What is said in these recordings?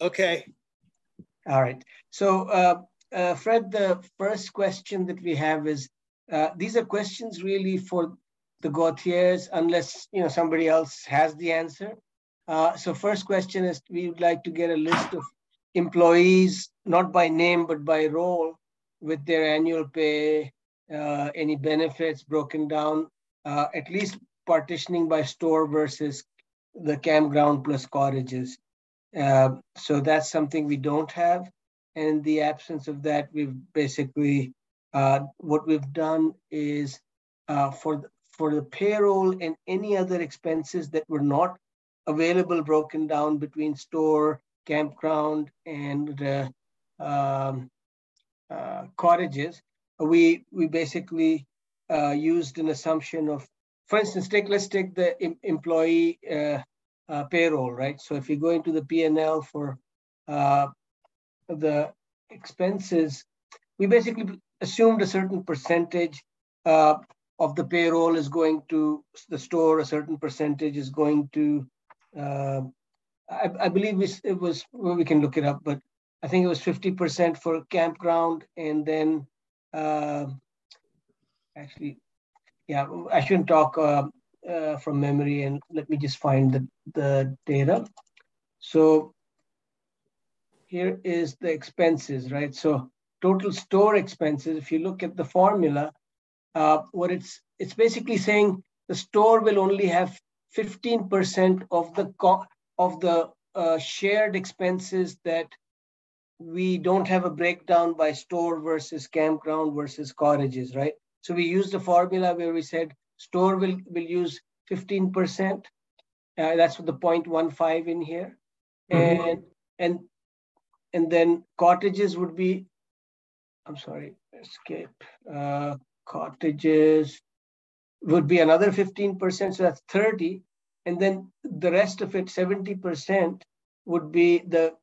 Okay. All right. So, Fred, the first question that we have is, these are questions really for the Gauthiers, unless somebody else has the answer. So first question is, we would like to get a list of employees, not by name, but by role, with their annual pay, any benefits broken down, at least partitioning by store versus the campground plus cottages. So that's something we don't have. And in the absence of that, we've basically, what we've done is for the payroll and any other expenses that were not available broken down between store, campground, and cottages, we basically used an assumption of, for instance, let's take the employee payroll, right? So if you go into the P&L for the expenses, we basically assumed a certain percentage of the payroll is going to the store, a certain percentage is going to, I believe it was, well, we can look it up, but I think it was 50% for campground, and then actually, yeah, I shouldn't talk from memory, and let me just find the data. So here is the expenses, right? So total store expenses, if you look at the formula, what it's basically saying the store will only have 15% of the shared expenses that we don't have a breakdown by store versus campground versus cottages, right? So we used the formula where we said store will use 15%. That's what the 0.15 in here. Mm-hmm. And then cottages would be, I'm sorry, escape. Cottages would be another 15%, so that's 30. And then the rest of it, 70%, would be the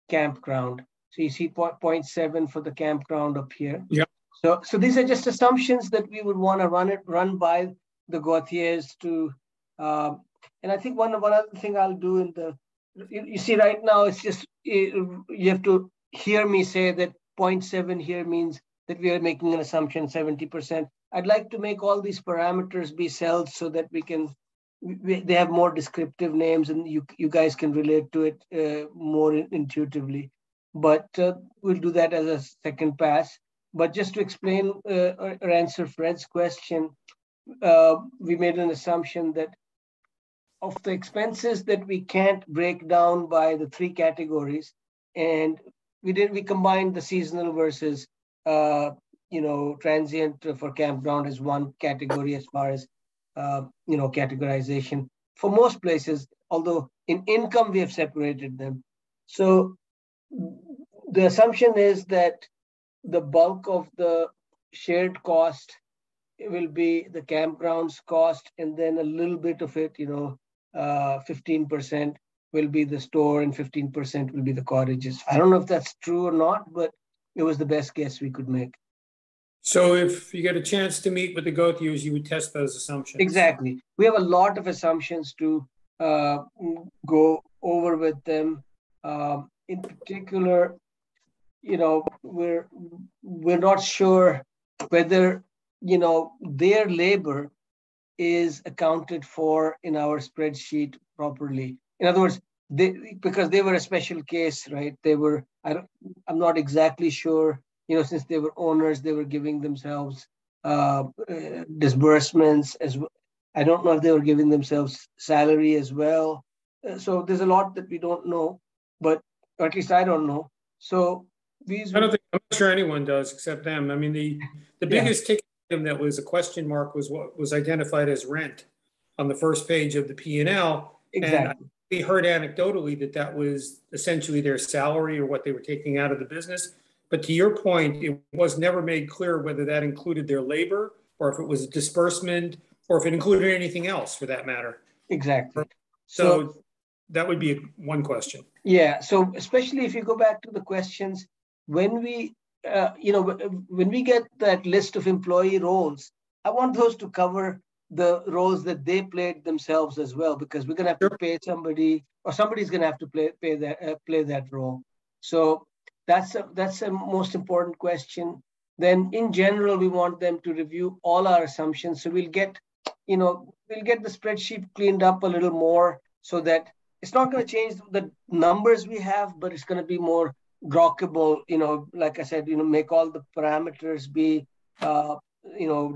campground. So you see 0.7 for the campground up here. Yeah. So these are just assumptions that we would want to run by the Gauthiers to, and I think one other thing I'll do in the, you see right now, it's just, you have to hear me say that 0.7 here means that we are making an assumption 70%. I'd like to make all these parameters be cells so that they have more descriptive names and you guys can relate to it more intuitively. But we'll do that as a second pass. But just to explain or answer Fred's question, we made an assumption that of the expenses that we can't break down by the three categories, and we combined the seasonal versus transient for campground as one category as far as categorization for most places, although in income we have separated them. So the assumption is that the bulk of the shared cost will be the campground's cost, and then a little bit of it, 15% will be the store and 15% will be the cottages. I don't know if that's true or not, but it was the best guess we could make. So if you get a chance to meet with the Gauthiers, you would test those assumptions. Exactly. We have a lot of assumptions to go over with them. In particular, we're not sure whether, their labor is accounted for in our spreadsheet properly. In other words, because they were a special case, right? I'm not exactly sure, since they were owners, they were giving themselves disbursements as well. I don't know if they were giving themselves salary as well. So there's a lot that we don't know, or at least I don't know. So I'm not sure anyone does except them. I mean, the biggest ticket item that was a question mark was what was identified as rent on the first page of the P&L. Exactly. And we heard anecdotally that was essentially their salary or what they were taking out of the business. But to your point, it was never made clear whether that included their labor or if it was a disbursement or if it included anything else for that matter. Exactly. So that would be one question. Yeah. So especially if you go back to the questions, when we, when we get that list of employee roles, I want those to cover the roles that they played themselves as well, because we're going to have to pay somebody, or somebody's going to have to play that role. So that's a most important question. Then in general, we want them to review all our assumptions. So we'll get the spreadsheet cleaned up a little more, so that it's not going to change the numbers we have, but it's going to be more grokkable. Like I said, make all the parameters be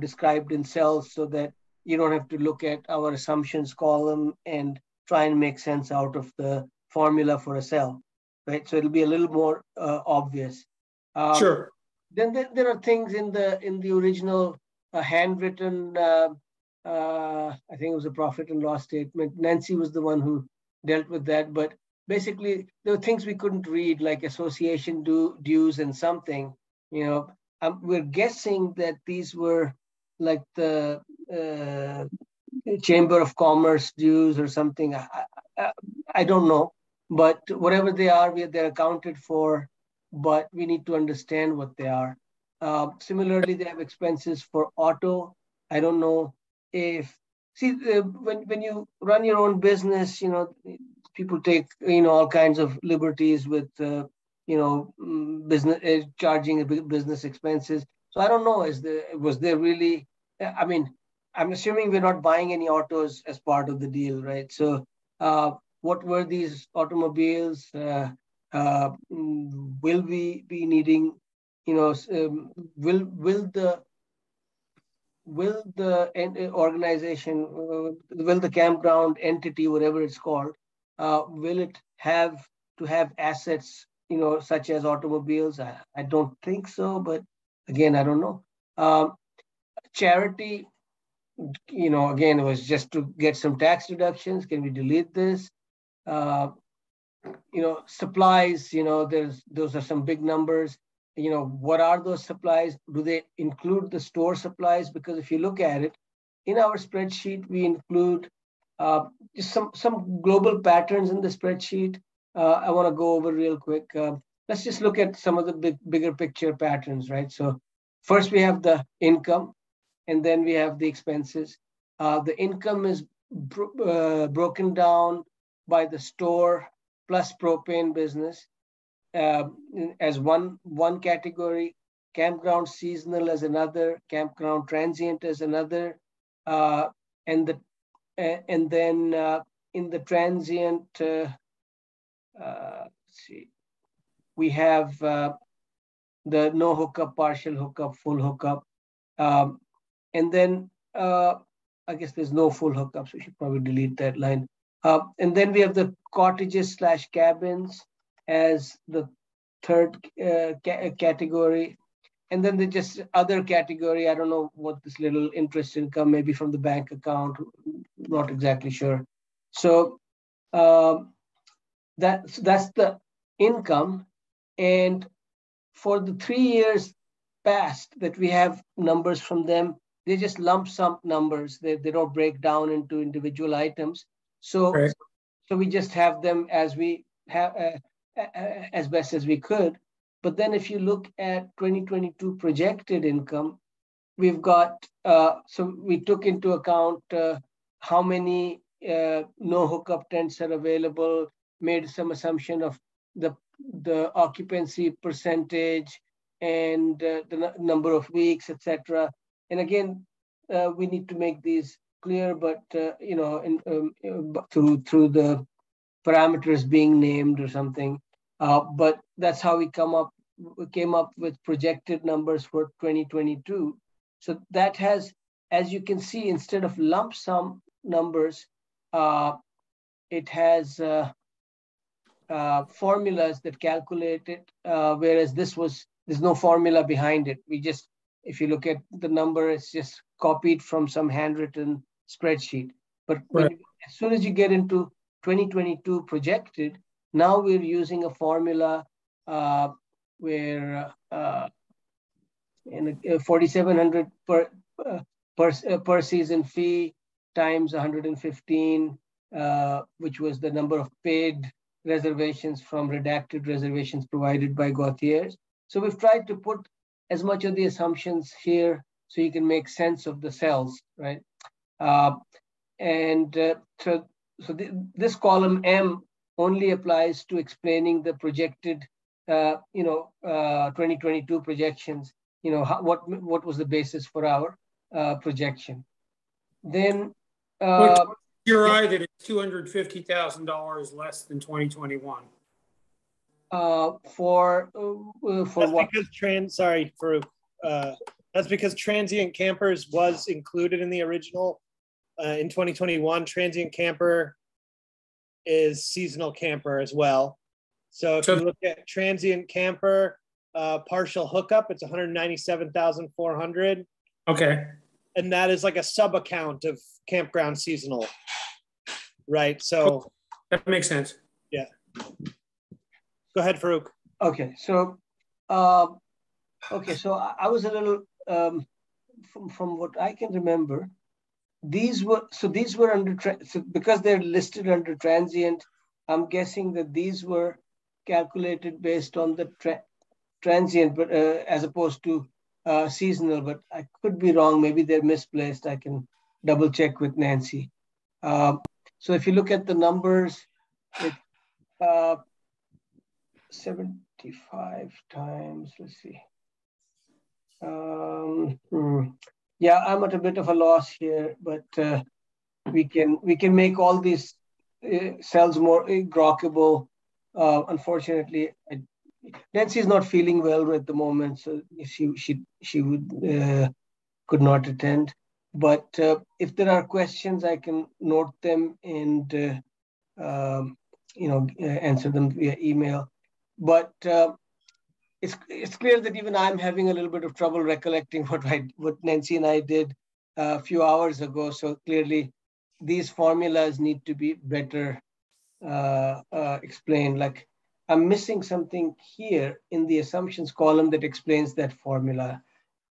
described in cells, so that you don't have to look at our assumptions column and try and make sense out of the formula for a cell, right? So it'll be a little more obvious. Sure. Then there are things in the original handwritten, I think it was a profit and loss statement. Nancy was the one who dealt with that, but basically there were things we couldn't read, like association dues and something. We're guessing that these were like the Chamber of Commerce dues or something. I don't know, but whatever they are, they're accounted for, but we need to understand what they are. Similarly, they have expenses for auto. I don't know if, when you run your own business, people take, all kinds of liberties with, business charging business expenses. So I don't know, was there really, I mean, I'm assuming we're not buying any autos as part of the deal, right? So what were these automobiles? Will we be needing, will the organization, will the campground entity, whatever it's called, will it have to have assets, such as automobiles? I don't think so, but again, I don't know. Charity, again, it was just to get some tax deductions. Can we delete this? Supplies, those are some big numbers. What are those supplies? Do they include the store supplies? Because if you look at it, in our spreadsheet, we include just some global patterns in the spreadsheet. I want to go over real quick. Let's just look at some of the bigger picture patterns, right? So first we have the income, and then we have the expenses. The income is broken down by the store plus propane business as one category, campground seasonal as another, campground transient as another, and then in the transient, let's see, we have the no hookup, partial hookup, full hookup, and then I guess there's no full hookup, so we should probably delete that line. And then we have the cottages / cabins as the third category. And then the just other category, I don't know what this little interest income, maybe from the bank account, not exactly sure. So that's the income. And for the 3 years past that we have numbers from them, they just lump sum numbers. They don't break down into individual items. So, right. So we just have them as we have, as best as we could. But then if you look at 2022 projected income, we've got, so we took into account how many no hookup tents are available, made some assumption of the occupancy percentage and the number of weeks, etc. And again, we need to make these clear, but through the parameters being named or something. But that's how we came up with projected numbers for 2022. So that has, as you can see, instead of lump sum numbers, it has formulas that calculate it, whereas there's no formula behind it. We just, if you look at the number, it's just copied from some handwritten spreadsheet. But Right. as soon as you get into 2022 projected, now we're using a formula where in 4,700 per season fee times 115, which was the number of paid reservations from redacted reservations provided by Gauthiers. So we've tried to put as much of the assumptions here so you can make sense of the cells, right? This column M only applies to explaining the projected, 2022 projections. What was the basis for our projection? Then, What's your yeah, eye that it's $250,000 less than 2021? for That's what? because sorry, Farouk. That's because transient campers was included in the original in 2021. Transient camper is seasonal camper as well. So if you look at transient camper, partial hookup, it's 197,400. Okay. And that is like a sub account of campground seasonal, right? So that makes sense. Yeah. Go ahead, Farouk. Okay, so I was a little from what I can remember. These were under because they're listed under transient. I'm guessing that these were calculated based on the transient, but as opposed to seasonal. But I could be wrong. Maybe they're misplaced. I can double check with Nancy. So if you look at the numbers, it's 75 times. Let's see. Yeah, I'm at a bit of a loss here, but we can make all these cells more grokkable. Unfortunately, Nancy's not feeling well at the moment, so she would could not attend. But if there are questions, I can note them and answer them via email. But it's clear that even I'm having a little bit of trouble recollecting what Nancy and I did a few hours ago. So clearly, these formulas need to be better explained. Like I'm missing something here in the assumptions column that explains that formula,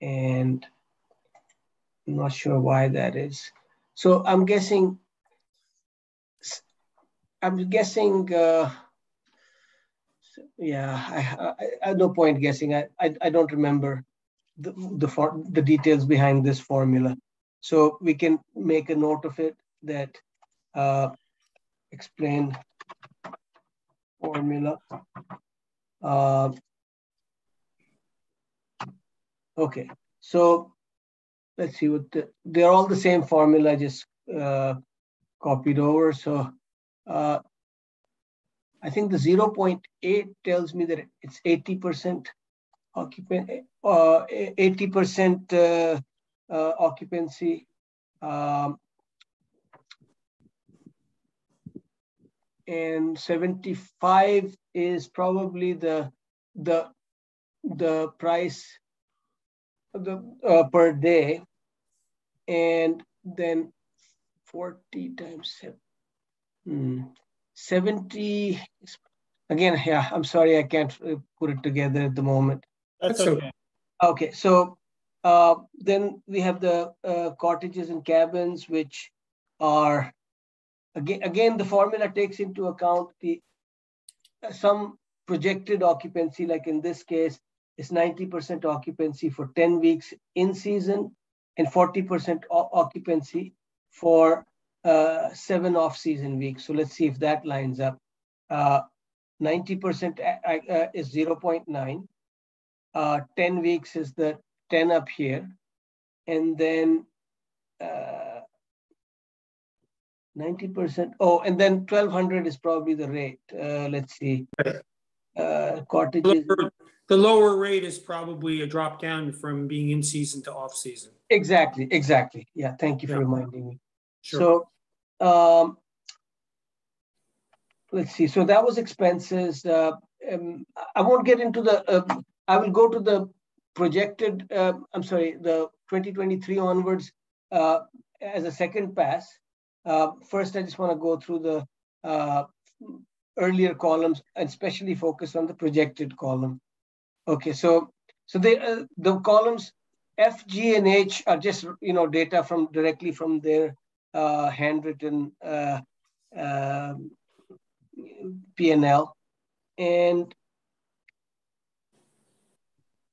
and I'm not sure why that is. So I'm guessing. Yeah, I no point guessing. I don't remember the details behind this formula. So we can make a note of it that explain formula. Okay, so let's see what they're all the same formula, just copied over. So I think the 0.8 tells me that it's 80% occupant, 80% occupancy. And 75 is probably the price per day, and then 40 times 70. Again, yeah, I'm sorry, I can't put it together at the moment. That's okay. Okay, so then we have the cottages and cabins, which are again the formula takes into account the some projected occupancy. Like in this case, it's 90% occupancy for 10 weeks in season and 40% occupancy for 7 off-season weeks. So let's see if that lines up. 90% is 0.9. 10 weeks is the 10 up here. And then 90%. Oh, and then 1,200 is probably the rate. Let's see. Cottages. The lower rate is probably a drop down from being in season to off season. Exactly. Yeah, thank you for reminding me. Sure. So let's see. So that was expenses. I won't get into the. I will go to the projected. The 2023 onwards as a second pass. First, I just want to go through the earlier columns and especially focus on the projected column. Okay, so the columns F, G, and H are just data directly from their handwritten P&L, and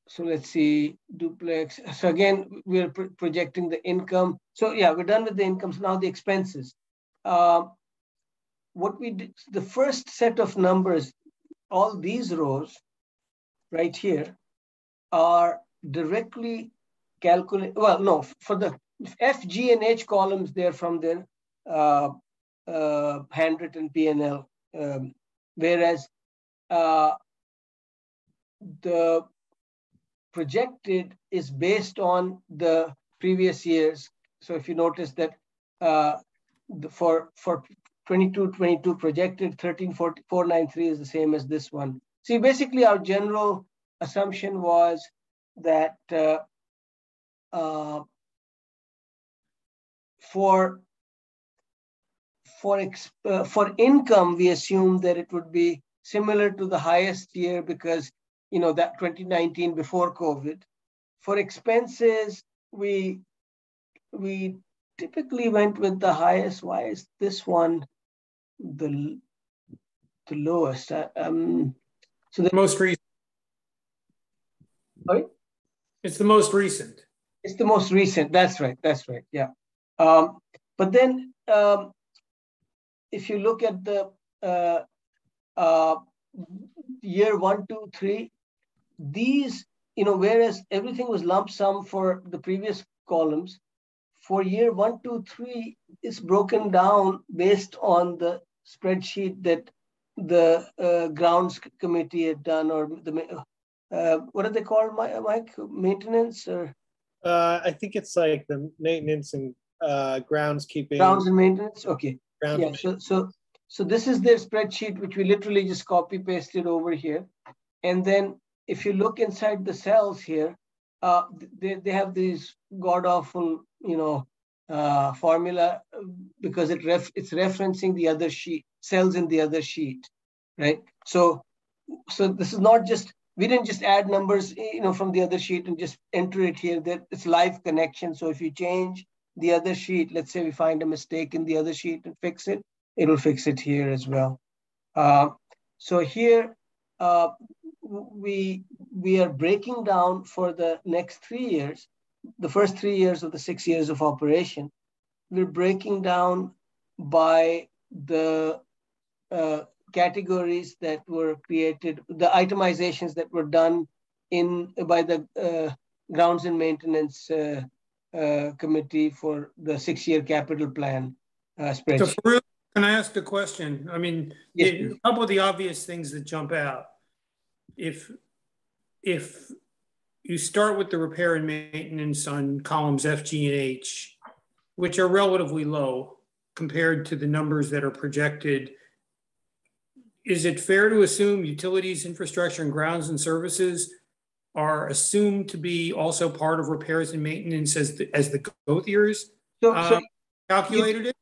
So let's see, duplex. So again, we're projecting the income. So yeah, we're done with the incomes. Now the expenses. What we did, the first set of numbers, all these rows right here are directly calculated. Well, no, for the F, G, and H columns, they're from their handwritten P&L, whereas the projected is based on the previous years. So if you notice that for 22 projected 13,493 is the same as this one. See, basically our general assumption was that for income, we assumed that it would be similar to the highest year because, you know, that 2019 before COVID. For expenses, we typically went with the highest. Why is this one the lowest? So the most recent. Sorry? It's the most recent. It's the most recent. That's right. That's right. Yeah. But then if you look at the year 1, 2, 3, these, you know, whereas everything was lump sum for the previous columns, for year 1, 2, 3, it's broken down based on the spreadsheet that the grounds committee had done, or the what are they called, Mike? Maintenance or? I think it's like the maintenance and groundskeeping. Grounds and maintenance. Okay. Grounds yeah. So this is their spreadsheet, which we literally just copy pasted over here, and then if you look inside the cells here, they have these god awful, you know, formula because it's referencing the other sheet, cells in the other sheet, right? So this is not just, we didn't just add numbers, you know, from the other sheet and just enter it here. That it's live connection. So if you change the other sheet, let's say we find a mistake in the other sheet and fix it, it'll fix it here as well. So here we are breaking down for the next 3 years, the first 3 years of the 6 years of operation. We're breaking down by the categories that were created, the itemizations that were done by the grounds and maintenance committee for the 6-year capital plan spreadsheet. So for real, can I ask a question? I mean, yes, a couple of the obvious things that jump out. If you start with the repair and maintenance on columns F, G, and H, which are relatively low compared to the numbers that are projected, is it fair to assume utilities, infrastructure, and grounds and services are assumed to be also part of repairs and maintenance as the growth years so calculated it?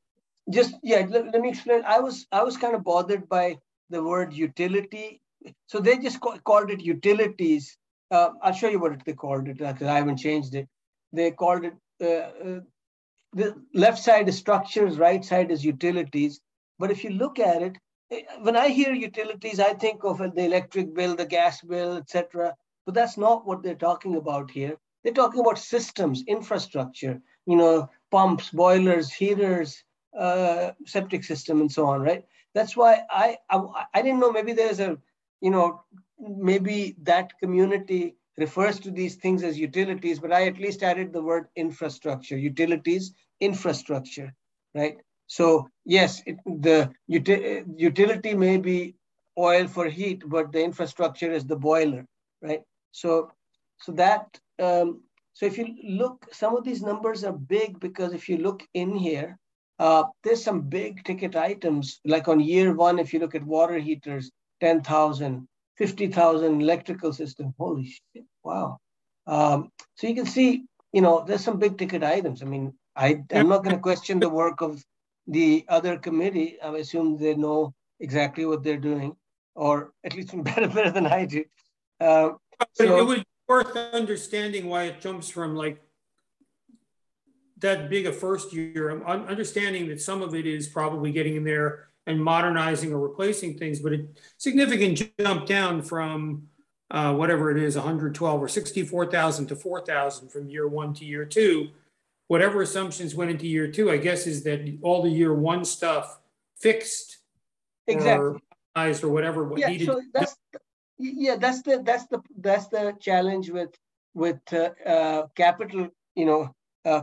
Just, yeah, let me explain. I was kind of bothered by the word utility. So they just called it utilities. I'll show you what they called it because I haven't changed it. They called it, the left side is structures, right side is utilities. But if you look at it, when I hear utilities, I think of the electric bill, the gas bill, etc. But that's not what they're talking about here. They're talking about systems, infrastructure, you know, pumps, boilers, heaters, septic system, and so on, right? That's why I didn't know, maybe there's a, you know, maybe that community refers to these things as utilities, but I at least added the word infrastructure, utilities, infrastructure, right? So yes, the utility may be oil for heat, but the infrastructure is the boiler, right? So that, so if you look, some of these numbers are big because if you look in here, there's some big ticket items, like on year 1, if you look at water heaters, 10,000, 50,000 electrical system. Holy shit, wow. So you can see, you know, there's some big ticket items. I mean, I'm not going to question the work of the other committee. I assume they know exactly what they're doing, or at least better than I do. So it would be worth understanding why it jumps from like that big a first year. I'm understanding that some of it is probably getting in there and modernizing or replacing things, but a significant jump down from whatever it is, 112 or 64,000 to 4,000 from year one to year two. Whatever assumptions went into year two, I guess, is that all the year one stuff fixed Exactly. or whatever what Yeah, needed. so that's the challenge with capital,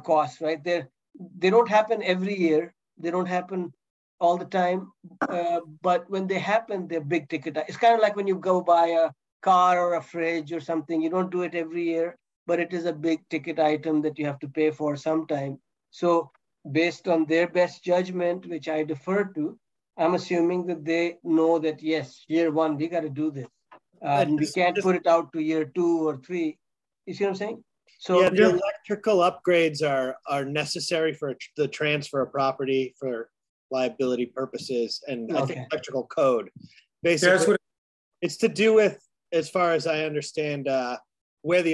costs, right? They don't happen every year. They don't happen all the time. But when they happen, they're big ticket. It's kind of like when you go buy a car or a fridge or something. You don't do it every year, but it is a big ticket item that you have to pay for sometime. So based on their best judgment, which I defer to, I'm assuming that they know that, yes, year one, we got to do this. We can't put it out to year 2 or 3. You see what I'm saying? So yeah, the electrical upgrades are necessary for the transfer of property for liability purpurposes, and I think electrical code. Basically, it's to do with, as far as I understand, where the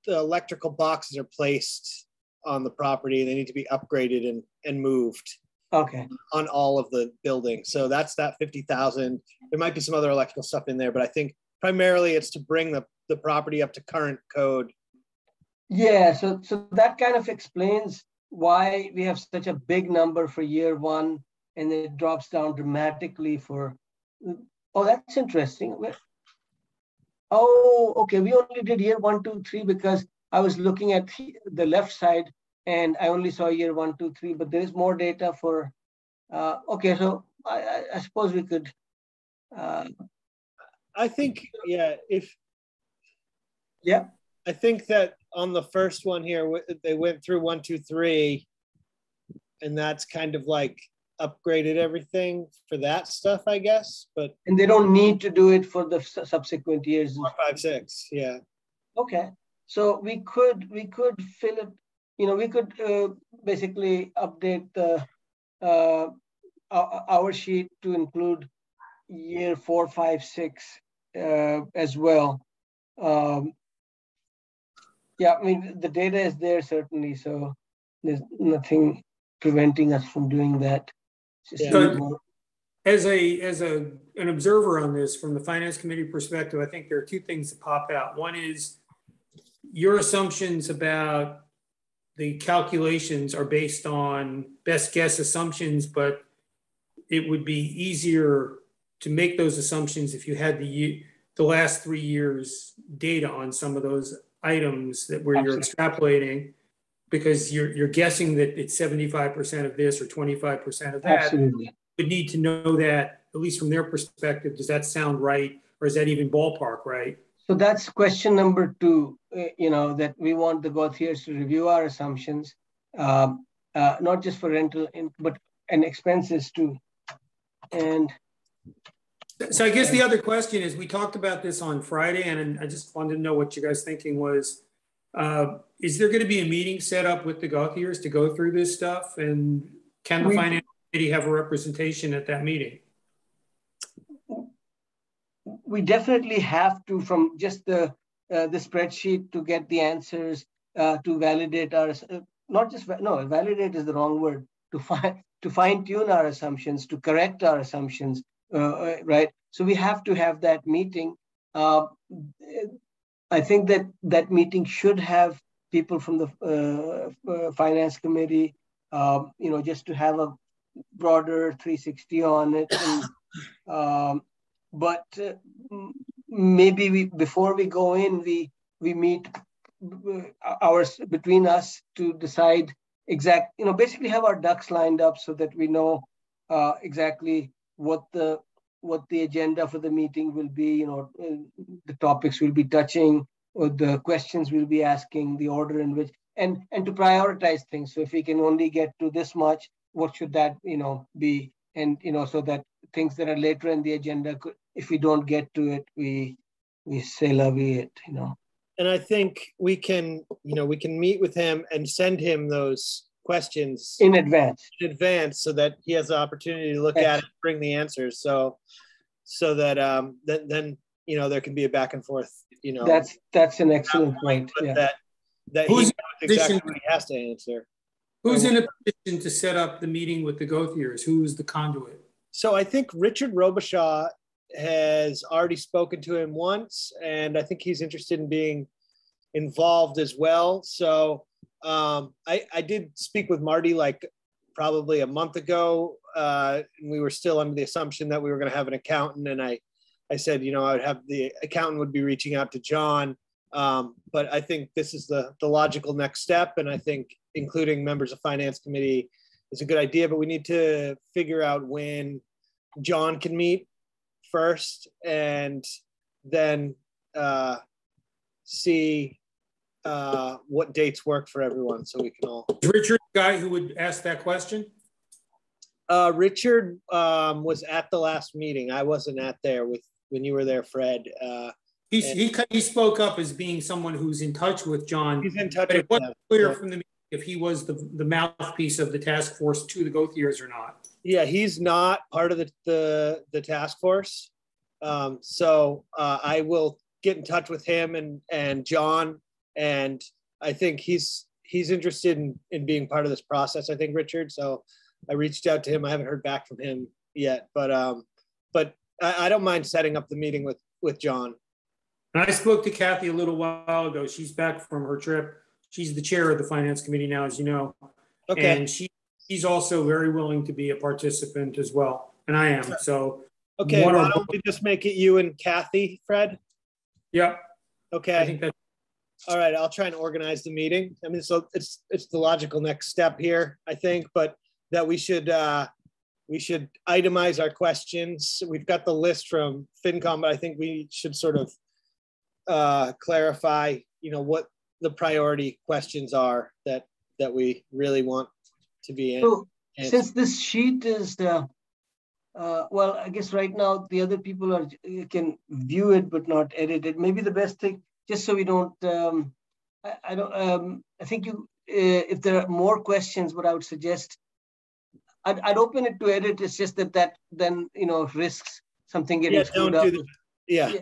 electrical boxes are placed on the property. They need to be upgraded and moved. Okay. On all of the buildings. So that's that 50,000. There might be some other electrical stuff in there, but I think primarily it's to bring the property up to current code. Yeah, so that kind of explains why we have such a big number for year one, and it drops down dramatically for, oh, that's interesting. Oh, okay, we only did year 1, 2, 3 because I was looking at the left side and I only saw year 1, 2, 3, but there is more data for, okay, so I suppose we could. I think, yeah, yeah. I think that on the first one here, they went through 1, 2, 3, and that's kind of like upgraded everything for that stuff, I guess. And they don't need to do it for the subsequent years. 4, 5, 6, yeah. Okay, so we could fill it. We could basically update the our sheet to include year 4, 5, 6 as well. Yeah, I mean, the data is there certainly, so there's nothing preventing us from doing that. So as an observer on this, from the finance committee perspective, I think there are two things that pop out. One is your assumptions about the calculations are based on best guess assumptions, but it would be easier to make those assumptions if you had the last 3 years data on some of those items that where you're extrapolating, because you're guessing that it's 75% of this or 25% of that. Absolutely. You would need to know that, at least from their perspective. Does that sound right, or is that even ballpark right? So that's question number 2, that we want the Gauthiers to review our assumptions, not just for rental, but expenses too. And so I guess the other question is, we talked about this on Friday, and I just wanted to know what you guys' thinking was. Is there going to be a meeting set up with the Gauthiers to go through this stuff? And can the finance committee have a representation at that meeting? We definitely have to, from just the spreadsheet, to get the answers, to validate our, validate is the wrong word, to fine tune our assumptions, to correct our assumptions, right? So we have to have that meeting. I think that meeting should have people from the finance committee, just to have a broader 360 on it. And, but maybe before we go in, we meet between us to decide basically have our ducks lined up so that we know exactly what the agenda for the meeting will be, the topics we'll be touching, or the questions we'll be asking, the order in which, and to prioritize things. So if we can only get to this much, what should that, be? And, so that things that are later in the agenda, if we don't get to it, we say la vie it, And I think we can meet with him and send him those questions in advance, so that he has the opportunity to look at it, bring the answers. So that then there can be a back and forth. That's an excellent point. Yeah. That he knows exactly what he has to answer. Who's in a position to set up the meeting with the Gauthiers? Who's the conduit? So I think Richard Robichaud has already spoken to him once, and I think he's interested in being involved as well. So I did speak with Marty like probably a month ago, and we were still under the assumption that we were going to have an accountant, and I said, I would have the accountant would be reaching out to John, but I think this is the logical next step, and I think including members of finance committee is a good idea, but we need to figure out when John can meet first, and then see what dates work for everyone, so we can all. Is Richard the guy who would ask that question? Richard was at the last meeting. I wasn't when you were there, Fred. He spoke up as being someone who's in touch with John. He's in touch but with it wasn't clear from the meeting if he was the mouthpiece of the task force to the Gauthiers or not. Yeah, he's not part of the task force. So I will get in touch with him and John, and I think he's interested in being part of this process, I think, Richard. So I reached out to him. I haven't heard back from him yet, but I don't mind setting up the meeting with John. And I spoke to Kathy a little while ago. She's back from her trip. She's the chair of the finance committee now, as you know. Okay. And she's also very willing to be a participant as well. And I am. So okay, why don't we just make it you and Kathy, Fred? Yeah. Okay. I think that's all right. I'll try and organize the meeting. I mean, so it's the logical next step here, I think, but that we should itemize our questions. We've got the list from FinCom, but I think we should sort of clarify, what the priority questions are that we really want to be in. So since this sheet is, well, I guess right now the other people can view it but not edit it. Maybe the best thing, just so we don't, I think if there are more questions, what I would suggest, I'd open it to edit. It's just that then, risks something getting screwed up. Yeah.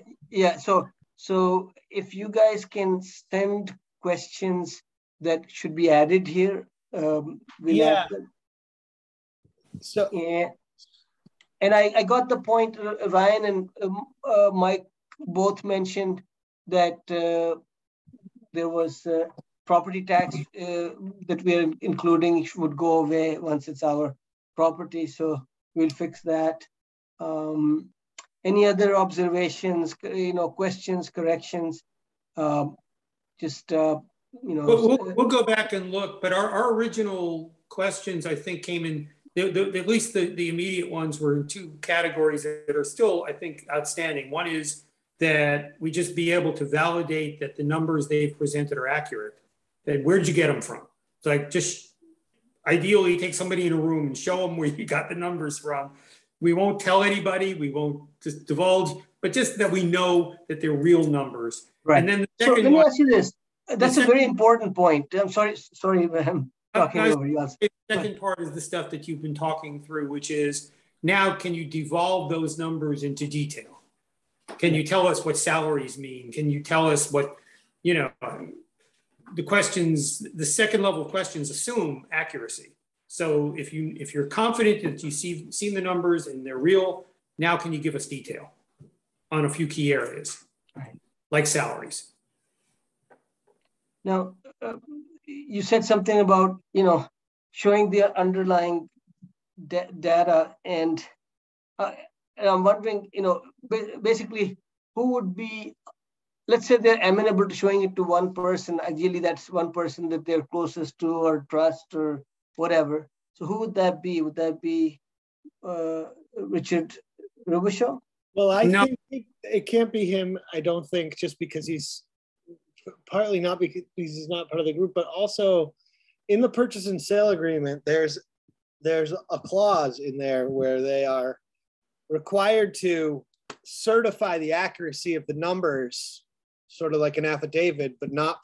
So if you guys can send questions that should be added here, we'll add them. So yeah. And I got the point. Ryan and Mike both mentioned that there was property tax that we're including would go away once it's our property. So we'll fix that. Any other observations, questions, corrections? We'll go back and look, but our original questions, I think, came in, at least the immediate ones were in two categories that are still, I think, outstanding. One is that we just be able to validate that the numbers they've presented are accurate. That where'd you get them from? It's like, just ideally take somebody in a room and show them where you got the numbers from. We won't tell anybody, we won't just divulge, but just that we know that they're real numbers. Right. And then the so second let me one, ask you this. That's a very important point. I'm sorry, I'm talking over you. The second part is the stuff that you've been talking through, which is now can you devolve those numbers into detail? Can you tell us what salaries mean? Can you tell us what, the questions, the second level questions assume accuracy. So if you're confident that you've seen the numbers and they're real, now can you give us detail on a few key areas, right, like salaries? Now, you said something about, showing the underlying data, and I'm wondering, basically, who would be, let's say they're amenable to showing it to one person. Ideally, that's one person that they're closest to or trust or whatever. So who would that be? Would that be Richard Robichaud? Well, I think it can't be him. I don't think, just because he's partly not because he's not part of the group, but also in the purchase and sale agreement, there's a clause in there where they are required to certify the accuracy of the numbers, sort of like an affidavit, but not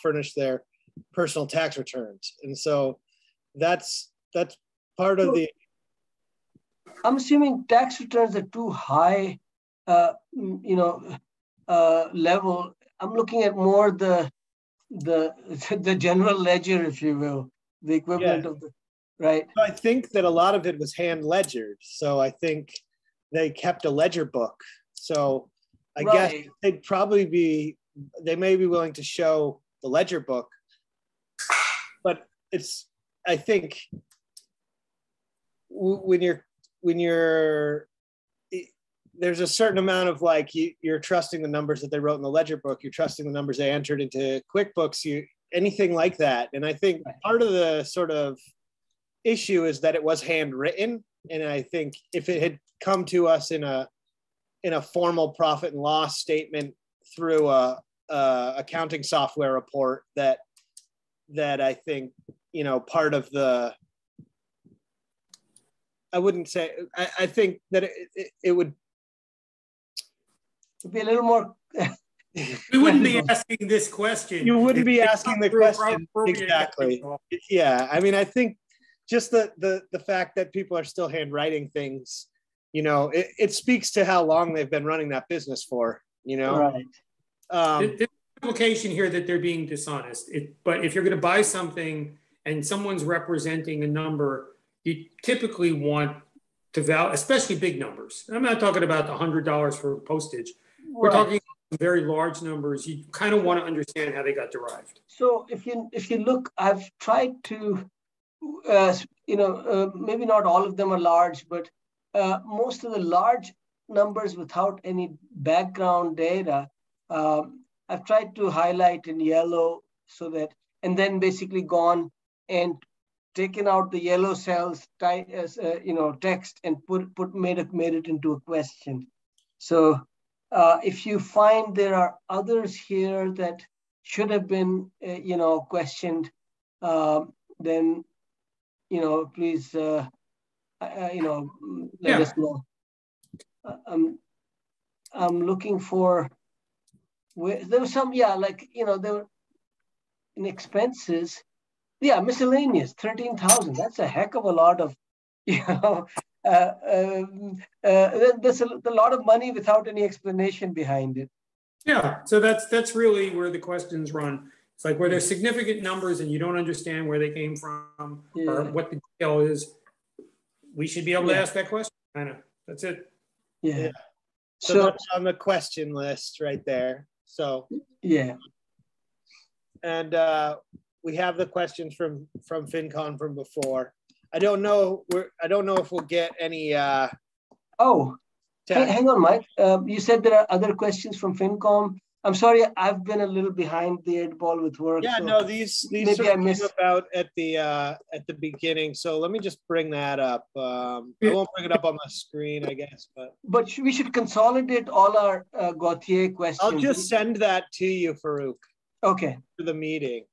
furnish their personal tax returns. And so that's part of the. I'm assuming tax returns are too high, level. I'm looking at more the general ledger, if you will, the equivalent of the, right? I think that a lot of it was hand ledgered. So I think they kept a ledger book. So I Right. guess they may be willing to show the ledger book, but I think when you're there's a certain amount of like you're trusting the numbers that they wrote in the ledger book, you're trusting the numbers they entered into QuickBooks, anything like that. And I think part of the sort of issue is that it was handwritten. And I think if it had come to us in a formal profit and loss statement through a accounting software report, that I think, part of the, I wouldn't say, I think that it would be a little more. We wouldn't be asking this question. You wouldn't be asking the question. Exactly. Yeah. I mean, I think just the fact that people are still handwriting things, it speaks to how long they've been running that business for, Right. There's implication here that they're being dishonest. But if you're going to buy something and someone's representing a number, you typically want to value, especially big numbers. I'm not talking about the $100 for postage. We're talking very large numbers. You kind of want to understand how they got derived. So if you look, I've tried to, maybe not all of them are large, but most of the large numbers without any background data, I've tried to highlight in yellow and then basically gone and taken out the yellow cells, text, and made it into a question. So if you find there are others here that should have been, questioned, then, please, let us know. I'm looking for where there was some, there were in expenses. Yeah, miscellaneous, 13,000. That's a heck of a lot of, there's a lot of money without any explanation behind it. Yeah, so that's really where the questions run. It's like where there's significant numbers and you don't understand where they came from or what the detail is. We should be able to ask that question. Kind of. That's it. Yeah. So that's on the question list right there. So yeah. And we have the questions from FinCon from before. I don't know if we'll get any. Hang on, Mike. You said there are other questions from FinCom. I'm sorry, I've been a little behind the 8 ball with work. Yeah, so no, these sort of came about at the beginning. So let me just bring that up. I won't bring it up on the screen, I guess, but we should consolidate all our Gautier questions. I'll just send that to you, Farouk. Okay. For the meeting.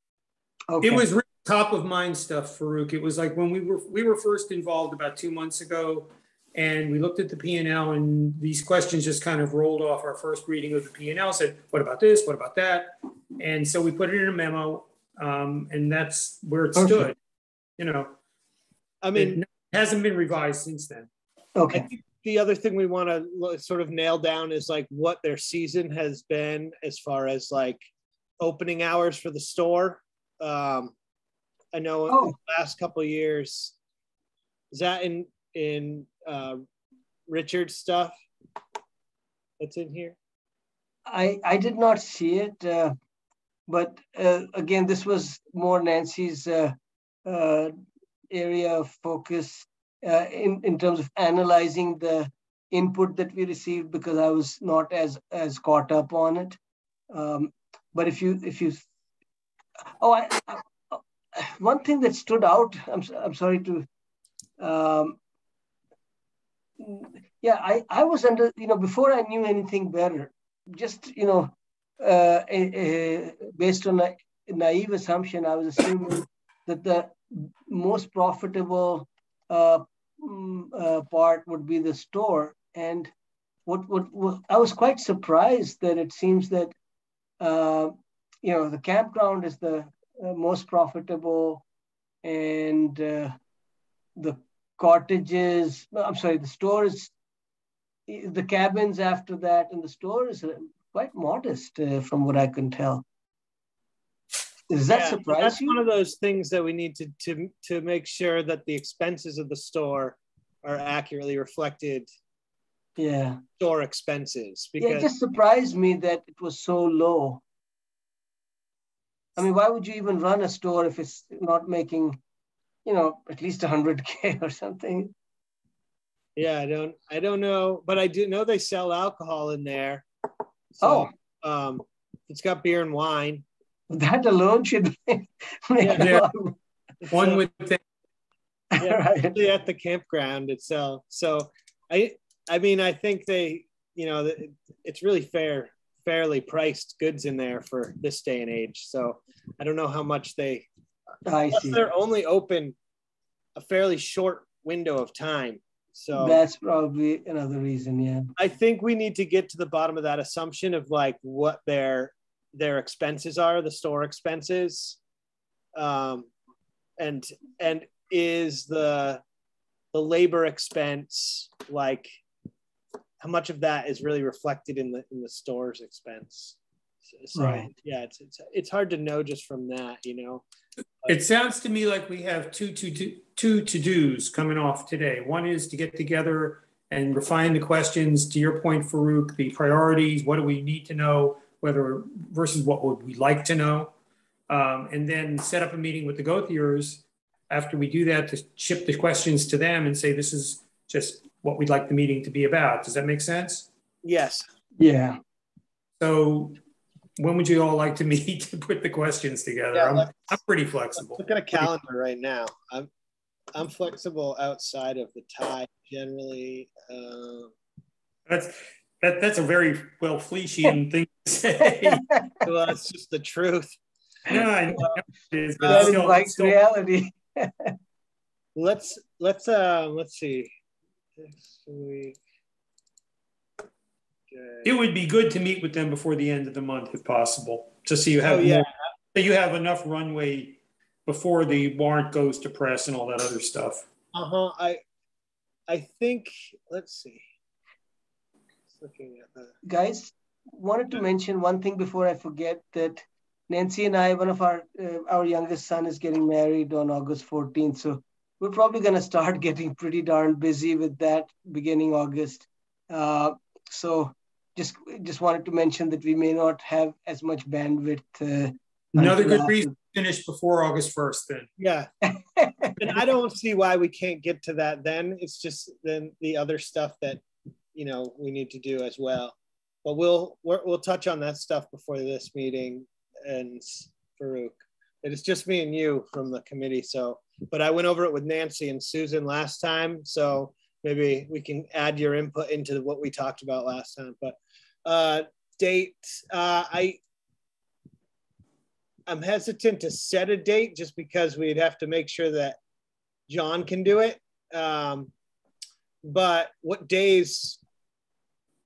Okay. It was really top of mind stuff, Farouk. It was like when we were first involved about 2 months ago, and we looked at the P&L, and these questions just kind of rolled off our first reading of the P&L, said, what about this? What about that? And so we put it in a memo, and that's where it stood. I mean, it hasn't been revised since then. Okay. I think the other thing we want to sort of nail down is like what their season has been as far as like opening hours for the store. I know in the last couple of years, is that in Richard's stuff that's in here? I did not see it, but again, this was more Nancy's area of focus in terms of analyzing the input that we received, because I was not as caught up on it. But if you one thing that stood out, I'm sorry to, I was under, before I knew anything better, just, based on a naive assumption, I was assuming that the most profitable part would be the store. And what I was quite surprised that it seems that, the campground is the most profitable, and the cottages, the store is, the cabins after that, and the store is quite modest from what I can tell. Does that surprise that's you? One of those things that we need to make sure that the expenses of the store are accurately reflected Yeah. store expenses Yeah, it because just surprised me that it was so low. I mean, why would you even run a store if it's not making, at least 100K or something? yeah, I don't know, but I do know they sell alcohol in there. Oh, So it's got beer and wine. that alone should make Yeah. Yeah. a lot. One would think. Yeah, Right. actually at the campground itself. So I mean, I think they, it's really fairly priced goods in there for this day and age. So I don't know how much I plus see. they're only open a fairly short window of time. So That's probably another reason, yeah. I think we need to get to the bottom of that assumption of like what their expenses are, the store expenses, and is the labor expense, like how much of that is really reflected in the store's expense. So Right. yeah, it's hard to know just from that, It sounds to me like we have two to-dos coming off today. One is to get together and refine the questions. To your point, Farouk, the priorities, what do we need to know, whether versus what would we like to know, and then set up a meeting with the Gothiers after we do that to ship the questions to them and say, this is just what we'd like the meeting to be about. Does that make sense? Yes. Yeah. So when would you all like to meet to put the questions together? Yeah, I'm pretty flexible. Look at a calendar right now. I'm flexible outside of the tie generally. That's a very well Fleecian thing to say. Well, that's just the truth. No, I know it is, but That it's is like still reality. Let's see. This week. it would be good to meet with them before the end of the month if possible, just so you have yeah. more, so you have enough runway before the warrant goes to press and all that other stuff. I think, let's see. Just looking at the Guys, wanted to mention one thing before I forget, that Nancy and I, one of our youngest son is getting married on August 14th. So we're probably going to start getting pretty darn busy with that beginning August. So just wanted to mention that we may not have as much bandwidth. Another good reason to finish before August 1st then. Yeah. And I don't see why we can't get to that then. It's just then the other stuff that, we need to do as well. But we'll touch on that stuff before this meeting and Farouk. It is just me and you from the committee. So, but I went over it with Nancy and Susan last time. So maybe we can add your input into what we talked about last time. But date, I'm hesitant to set a date just because we'd have to make sure that John can do it. But what days,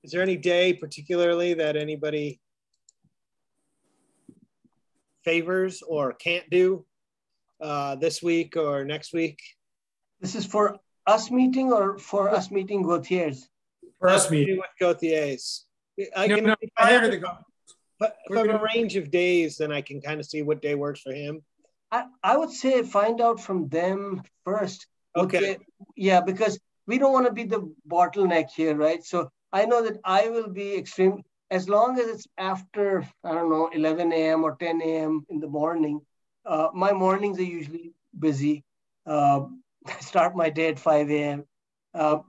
is there any day particularly that anybody favors or can't do this week or next week? This is for us meeting or for us meeting Gauthiers? For us meeting with Gauthiers. If I have a range of days, then I can kind of see what day works for him. I would say find out from them first. Okay. Yeah, because we don't want to be the bottleneck here, right? So I know that I will be extreme, as long as it's after, I don't know, 11 a.m. or 10 a.m. in the morning. My mornings are usually busy. I start my day at 5 a.m. But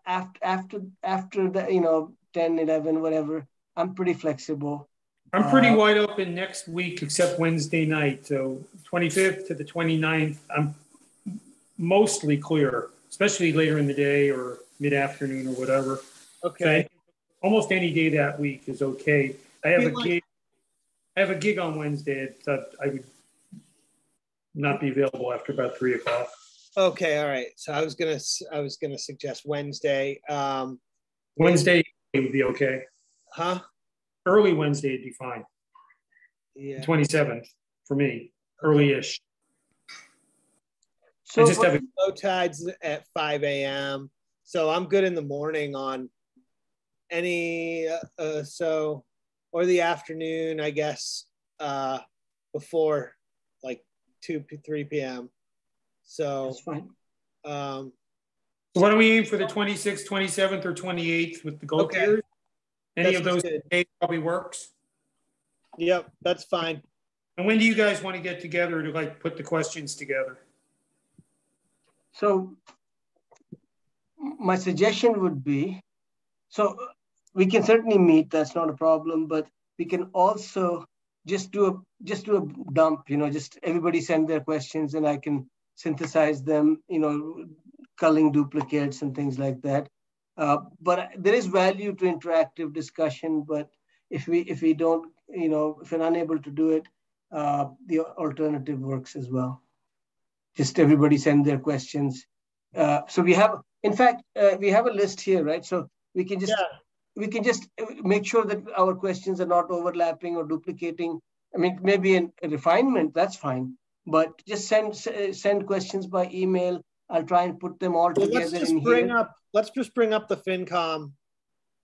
after the, 10, 11, whatever, I'm pretty flexible. I'm pretty wide open next week except Wednesday night. So 25th to the 29th, I'm mostly clear, especially later in the day or mid-afternoon or whatever. Okay. So almost any day that week is okay. I have a gig on Wednesday. I would not be available after about 3 o'clock. Okay, all right. So I was gonna suggest Wednesday. Wednesday would be okay. Huh? Early Wednesday would be fine. Yeah. 27th for me, early-ish. So just have low tides at 5 a.m. So I'm good in the morning on any or the afternoon, I guess, before like 2, 3 p.m. So that's fine. So Why don't we aim for the 26th, 27th, or 28th with the gold tiers? Any of those days probably works. Yep, that's fine. And when do you guys want to get together to like put the questions together? So my suggestion would be, so we can certainly meet, that's not a problem, but we can also just do a dump, just everybody send their questions and I can synthesize them, culling duplicates and things like that. But there is value to interactive discussion, but if we don't, if we're unable to do it, the alternative works as well. Just everybody send their questions. So we have, in fact, we have a list here, right? So we can just make sure that our questions are not overlapping or duplicating. I mean, maybe a refinement, that's fine, but just send questions by email. I'll try and put them all together in here. Let's just bring up the FinCom.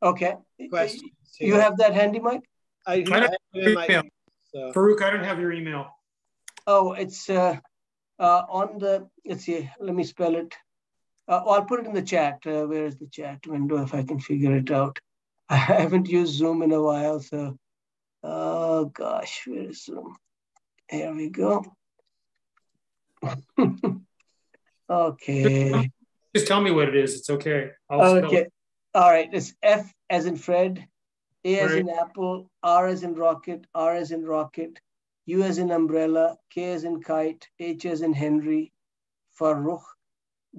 Okay. Questions here. You have that handy, Mike? I don't have your email. So. Farouk, I don't have your email. Oh, it's on the, let's see, let me spell it. I'll put it in the chat. Where is the chat window if I can figure it out? I haven't used Zoom in a while, so, oh gosh, where is Zoom? Here we go. Okay. Just tell me what it is. It's okay. Okay. All right. It's F as in Fred, A as in Apple, R as in Rocket, R as in Rocket, U as in Umbrella, K as in Kite, H as in Henry, Farouk,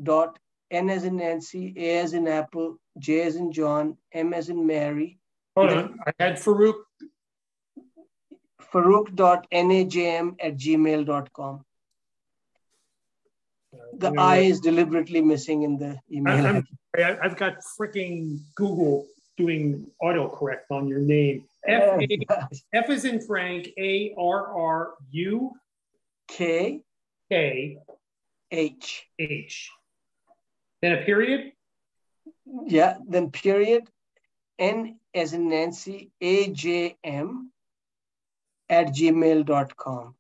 dot, N as in Nancy, A as in Apple, J as in John, M as in Mary. Hold on. I had Farouk. Farouk.najm@gmail.com. The I is deliberately missing in the email. I've got freaking Google doing autocorrect on your name. F is in Frank, ARRU K H. Then a period? Yeah, then period. N as in Nancy, AJM @gmail.com.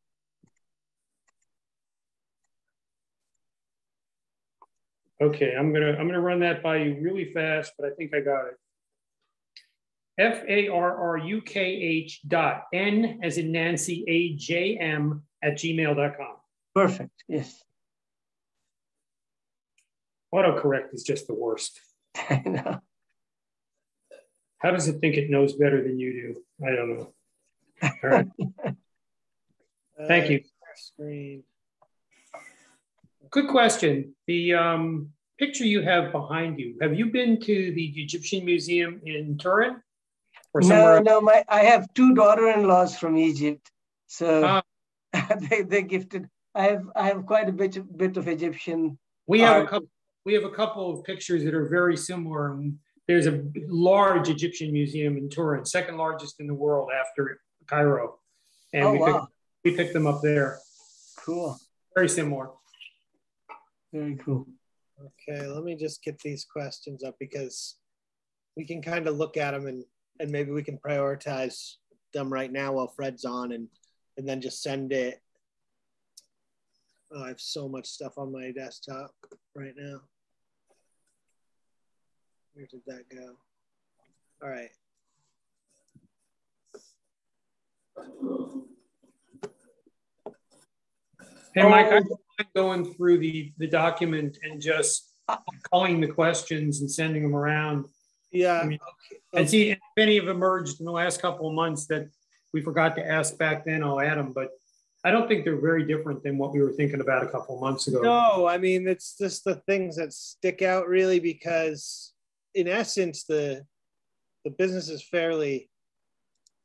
Okay, I'm gonna run that by you really fast, but I think I got it. FARRUKH dot N as in Nancy AJM @gmail.com. Perfect. Yes. Autocorrect is just the worst. I know. How does it think it knows better than you do? I don't know. All right. Thank you. Screen. Good question. The picture you have behind you, have you been to the Egyptian Museum in Turin? Or somewhere? No, I have two daughter-in-laws from Egypt. So they gifted. I have quite a bit of Egyptian. We have a couple of pictures that are very similar. And there's a large Egyptian museum in Turin, second largest in the world after Cairo. And we picked them up there. Cool. Very similar. Very cool. Okay, let me just get these questions up because we can kind of look at them and maybe we can prioritize them right now while Fred's on and then just send it. Oh, I have so much stuff on my desktop right now. Where did that go? All right. Hey, Mike, I'm going through the document and just calling the questions and sending them around. Yeah. I mean, and see if any have emerged in the last couple of months that we forgot to ask back then, I'll add them. But I don't think they're very different than what we were thinking about a couple of months ago. No, I mean, it's just the things that stick out really because in essence, the business is fairly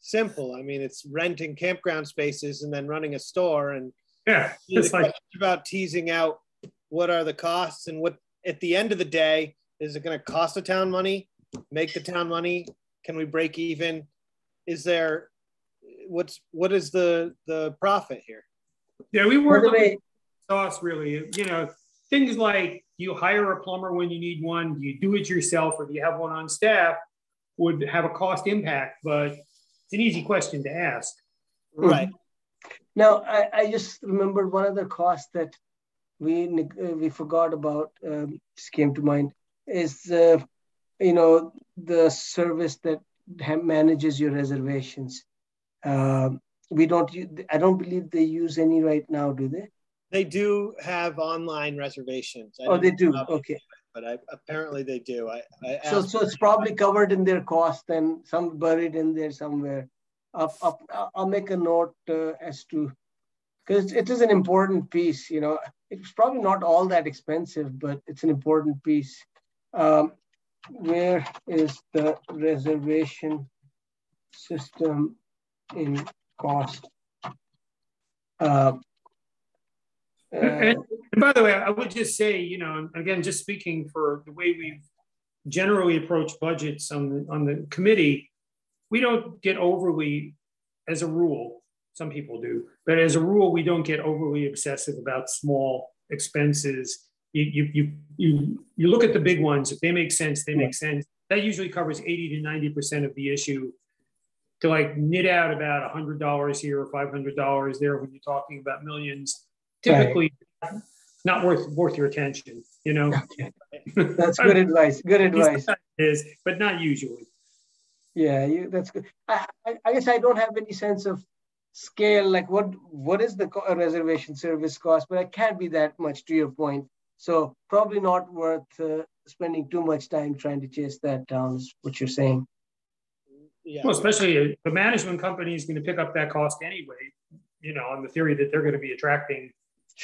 simple. I mean, it's renting campground spaces and then running a store. And yeah, it's like about teasing out what are the costs and what at the end of the day, is it going to cost the town money, make the town money? Can we break even? Is there, what is the profit here? Yeah, we weren't looking at sauce really. You know, things like you hire a plumber when you need one, do you do it yourself, or do you have one on staff would have a cost impact, but it's an easy question to ask. Right. Now, I just remembered one other cost that we forgot about, just came to mind. is the service that manages your reservations. We don't. I don't believe they use any right now, do they? They do have online reservations. Oh, they do. Okay. But apparently they do. So it's probably covered in their cost and some buried in there somewhere. I'll make a note as to, because it is an important piece. It's probably not all that expensive, but it's an important piece. Where is the reservation system in cost? And by the way, I would just say, again, just speaking for the way we've generally approached budgets on the committee, we don't get overly, as a rule, some people do, but as a rule, we don't get overly obsessive about small expenses. You look at the big ones. If they make sense, they make sense. That usually covers 80 to 90% of the issue. To like knit out about $100 here or $500 there when you're talking about millions, typically not worth your attention. Okay. That's good advice. Good advice. Is, but not usually. Yeah, that's good. I guess I don't have any sense of scale, like what is the reservation service cost, but it can't be that much, to your point. So probably not worth spending too much time trying to chase that down, is what you're saying. Yeah. Well, especially the management company is going to pick up that cost anyway, on the theory that they're going to be attracting,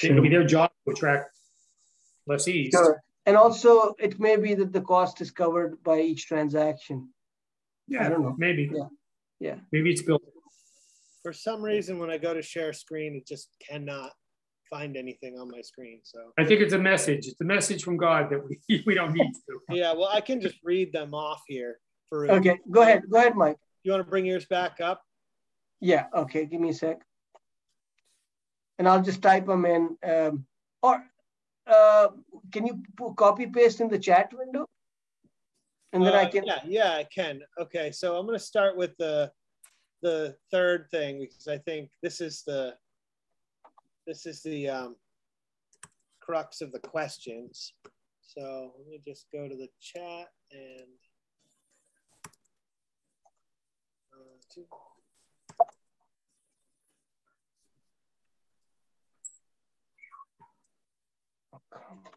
it'll be their job to attract lessees. Sure. And also it may be that the cost is covered by each transaction. Yeah, I don't know. Maybe. Yeah. Maybe it's built. For some reason, when I go to share screen, it just cannot find anything on my screen. So I think it's a message. It's a message from God that we don't need to. Yeah, well, I can just read them off here. Okay, go ahead, Mike. You want to bring yours back up? Yeah, okay, give me a sec. And I'll just type them in. Or can you copy paste in the chat window? And then I can. Yeah, I can. Okay, so I'm going to start with the third thing, because I think this is the crux of the questions. So let me just go to the chat and.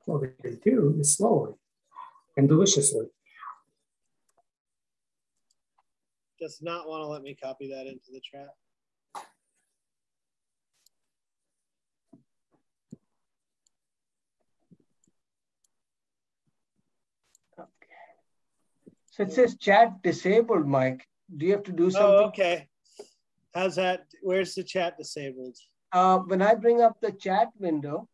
Well, they do is slowly and deliciously. Does not want to let me copy that into the chat. Okay. So it says chat disabled, Mike. Do you have to do something? Oh, okay. How's that? Where's the chat disabled? When I bring up the chat window,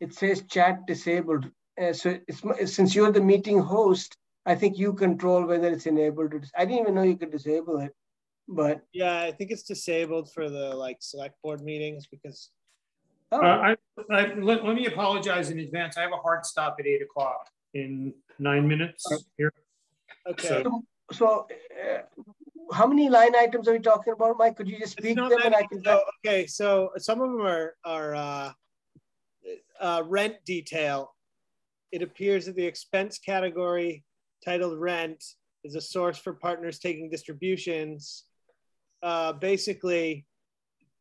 it says chat disabled. So since you're the meeting host, I think you control whether it's enabled. I didn't even know you could disable it, but yeah, I think it's disabled for the select board meetings because. Let me apologize in advance. I have a hard stop at 8 o'clock in 9 minutes here. Okay. So how many line items are we talking about, Mike? Could you just speak them and I can. Okay, so some of them are rent detail. It appears that the expense category titled rent is a source for partners taking distributions. Basically,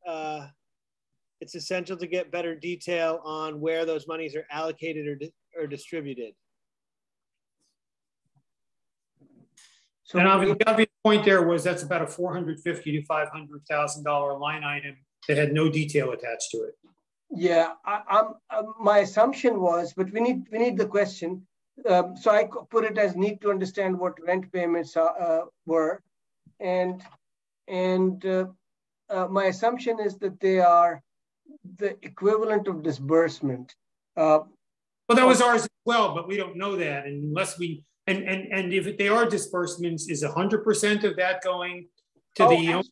it's essential to get better detail on where those monies are allocated or distributed. So the obvious point there was that's about a $450,000 to $500,000 line item that had no detail attached to it. Yeah, my assumption was, but we need the question. So I put it as need to understand what rent payments were, and my assumption is that they are the equivalent of disbursement. Well, that was ours as well, but we don't know that unless we. And if they are disbursements, is 100% of that going to the,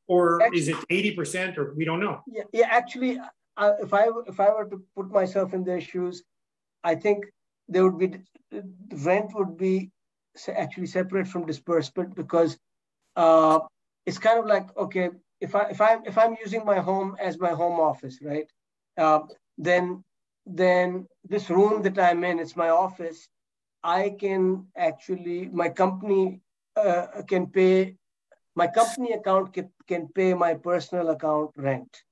or is it 80%, or we don't know? Yeah. Actually, if I were to put myself in their shoes, I think there would be rent would be actually separate from disbursement, because it's kind of like, okay, if I'm using my home as my home office, right? Then this room that I'm in, it's my office. I can actually, my company can pay, my company account can pay my personal account rent.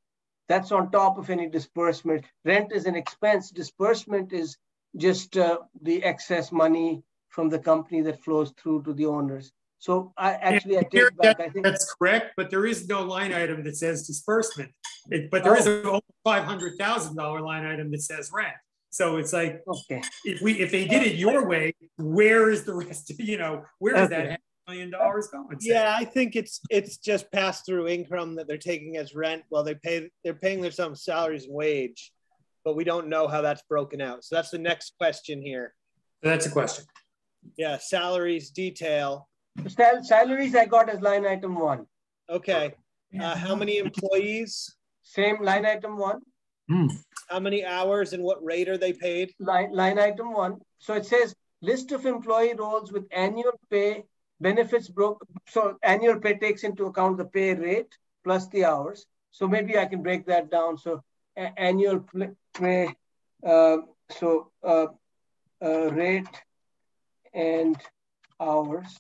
That's on top of any disbursement. Rent is an expense. Disbursement is just the excess money from the company that flows through to the owners. So I take back. I think that's correct, but there is no line item that says disbursement. But there is a $500,000 line item that says rent. So it's like, okay, if they did it your way, where is the rest? Where is that $500,000 going? Yeah, I think it's just pass through income that they're taking as rent while they're paying themselves salaries and wage, but we don't know how that's broken out. So that's the next question here. That's a question. Yeah, salaries detail. Salaries I got as line item 1. Okay. How many employees? Same line item 1. How many hours and what rate are they paid? Line item 1. So it says list of employee roles with annual pay, benefits broke. So annual pay takes into account the pay rate plus the hours. So maybe I can break that down. So annual pay, rate and hours.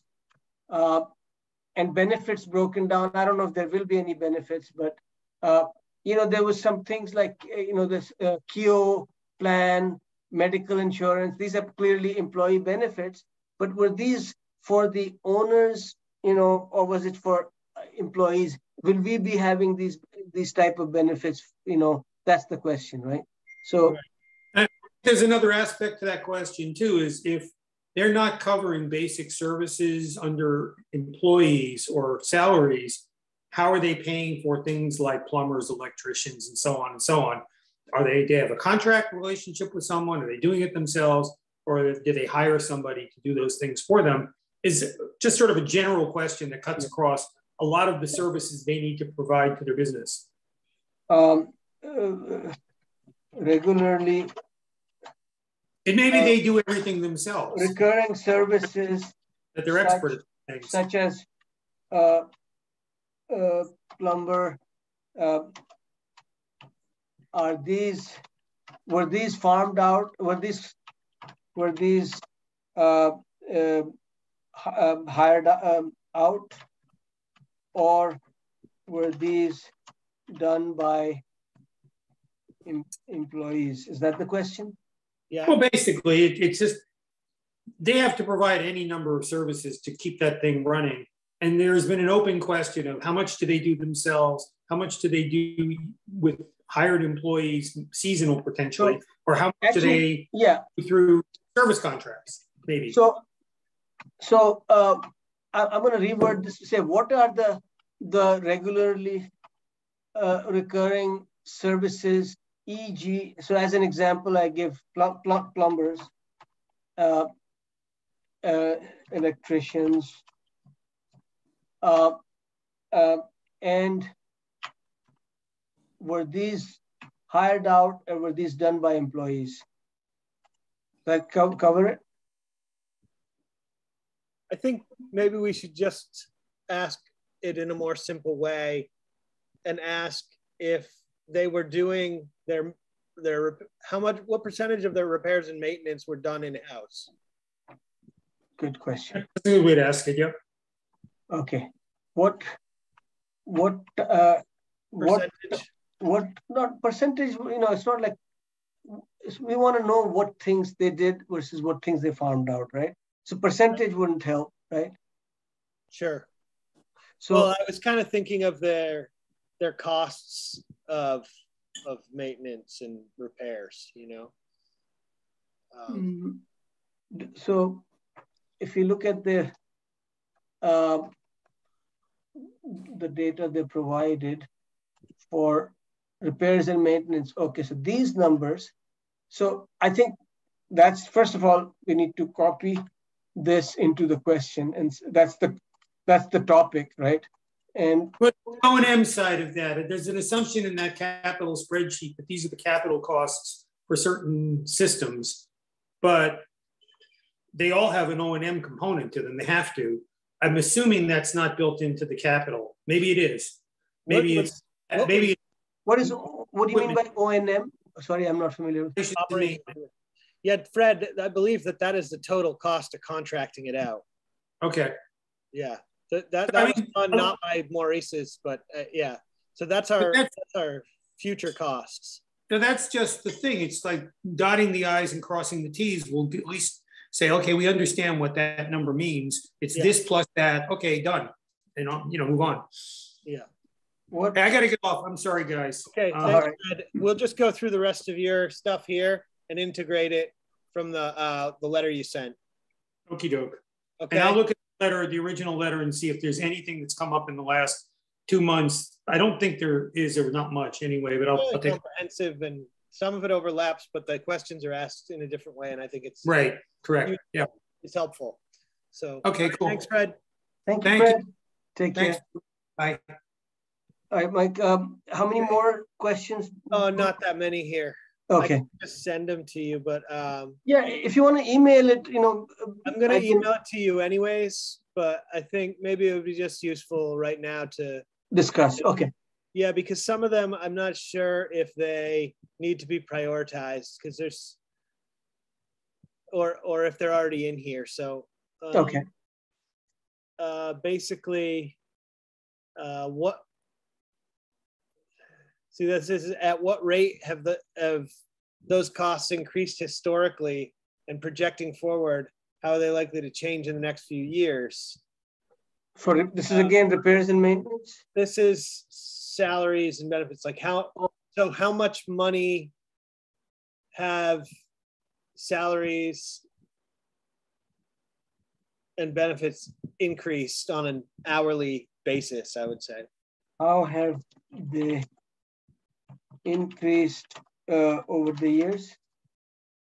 And benefits broken down. I don't know if there will be any benefits, but there was some things like this KIO plan, medical insurance. These are clearly employee benefits. But were these for the owners, or was it for employees? Will we be having these type of benefits? That's the question, right? So there's another aspect to that question too, is if they're not covering basic services under employees or salaries, how are they paying for things like plumbers, electricians, and so on and so on? Do they have a contract relationship with someone? Are they doing it themselves? Or do they hire somebody to do those things for them? Is just sort of a general question that cuts across a lot of the services they need to provide to their business. Regularly. And maybe they do everything themselves. Recurring services that they're experts at things. Such as plumber. Were these farmed out? Were these hired out, or were these done by employees? Is that the question? Yeah. Well, basically, it's just they have to provide any number of services to keep that thing running. And there's been an open question of how much do they do themselves? How much do they do with hired employees, seasonal potentially, or how much do they do through service contracts, maybe? So I'm going to reword this to say, what are the regularly recurring services, e.g., so as an example, I give plumbers, electricians, and were these hired out or were these done by employees? That cover it? I think maybe we should just ask it in a more simple way and ask if they were doing what percentage of their repairs and maintenance were done in-house? Good question. That's a good way to ask it, yeah. Okay. What not percentage, it's not like, we want to know what things they did versus what things they found out, right? So percentage wouldn't help, right? Sure. So well, I was kind of thinking of their costs of maintenance and repairs, So if you look at the data they provided for repairs and maintenance, okay, so these numbers, so I think that's, first of all, we need to copy this into the question, and that's the topic, right? And but O&M side of that, there's an assumption in that capital spreadsheet that these are the capital costs for certain systems, but they all have an O&M component to them. They have to. I'm assuming that's not built into the capital. Maybe it is. Maybe what do you mean by O&M? Sorry, I'm not familiar with. Yeah, Fred, I believe that is the total cost of contracting it out. Okay. Yeah, that I was mean, not by Maurice's, but yeah. So that's our future costs. So that's just the thing. It's like dotting the I's and crossing the T's. We'll at least say, okay, we understand what that number means. It's this plus that. Okay, done. And move on. Yeah. What? Hey, I got to get off. I'm sorry, guys. Okay, thanks, Fred. We'll just go through the rest of your stuff here and integrate it from the letter you sent. Okie doke. Okay. And I'll look at the original letter, and see if there's anything that's come up in the last 2 months. I don't think there is, or not much anyway, but I'll take comprehensive, and some of it overlaps, but the questions are asked in a different way, and I think it's right. Correct. Yeah. It's helpful. So okay, cool. Thanks, Fred. Thank you, Fred. Take Thanks. care. Bye. All right, Mike. How many more questions? Oh, not that many here. Okay. I can just send them to you, but yeah, if you want to email it, I'm gonna email it to you anyways. But I think maybe it would be just useful right now to discuss. Okay. Yeah, because some of them I'm not sure if they need to be prioritized because there's or if they're already in here. So okay. Basically, what? See, this is at what rate have those costs increased historically, and projecting forward, how are they likely to change in the next few years? This is again repairs and maintenance. This is salaries and benefits. Like how much money have salaries and benefits increased on an hourly basis, I would say. How have they increased over the years?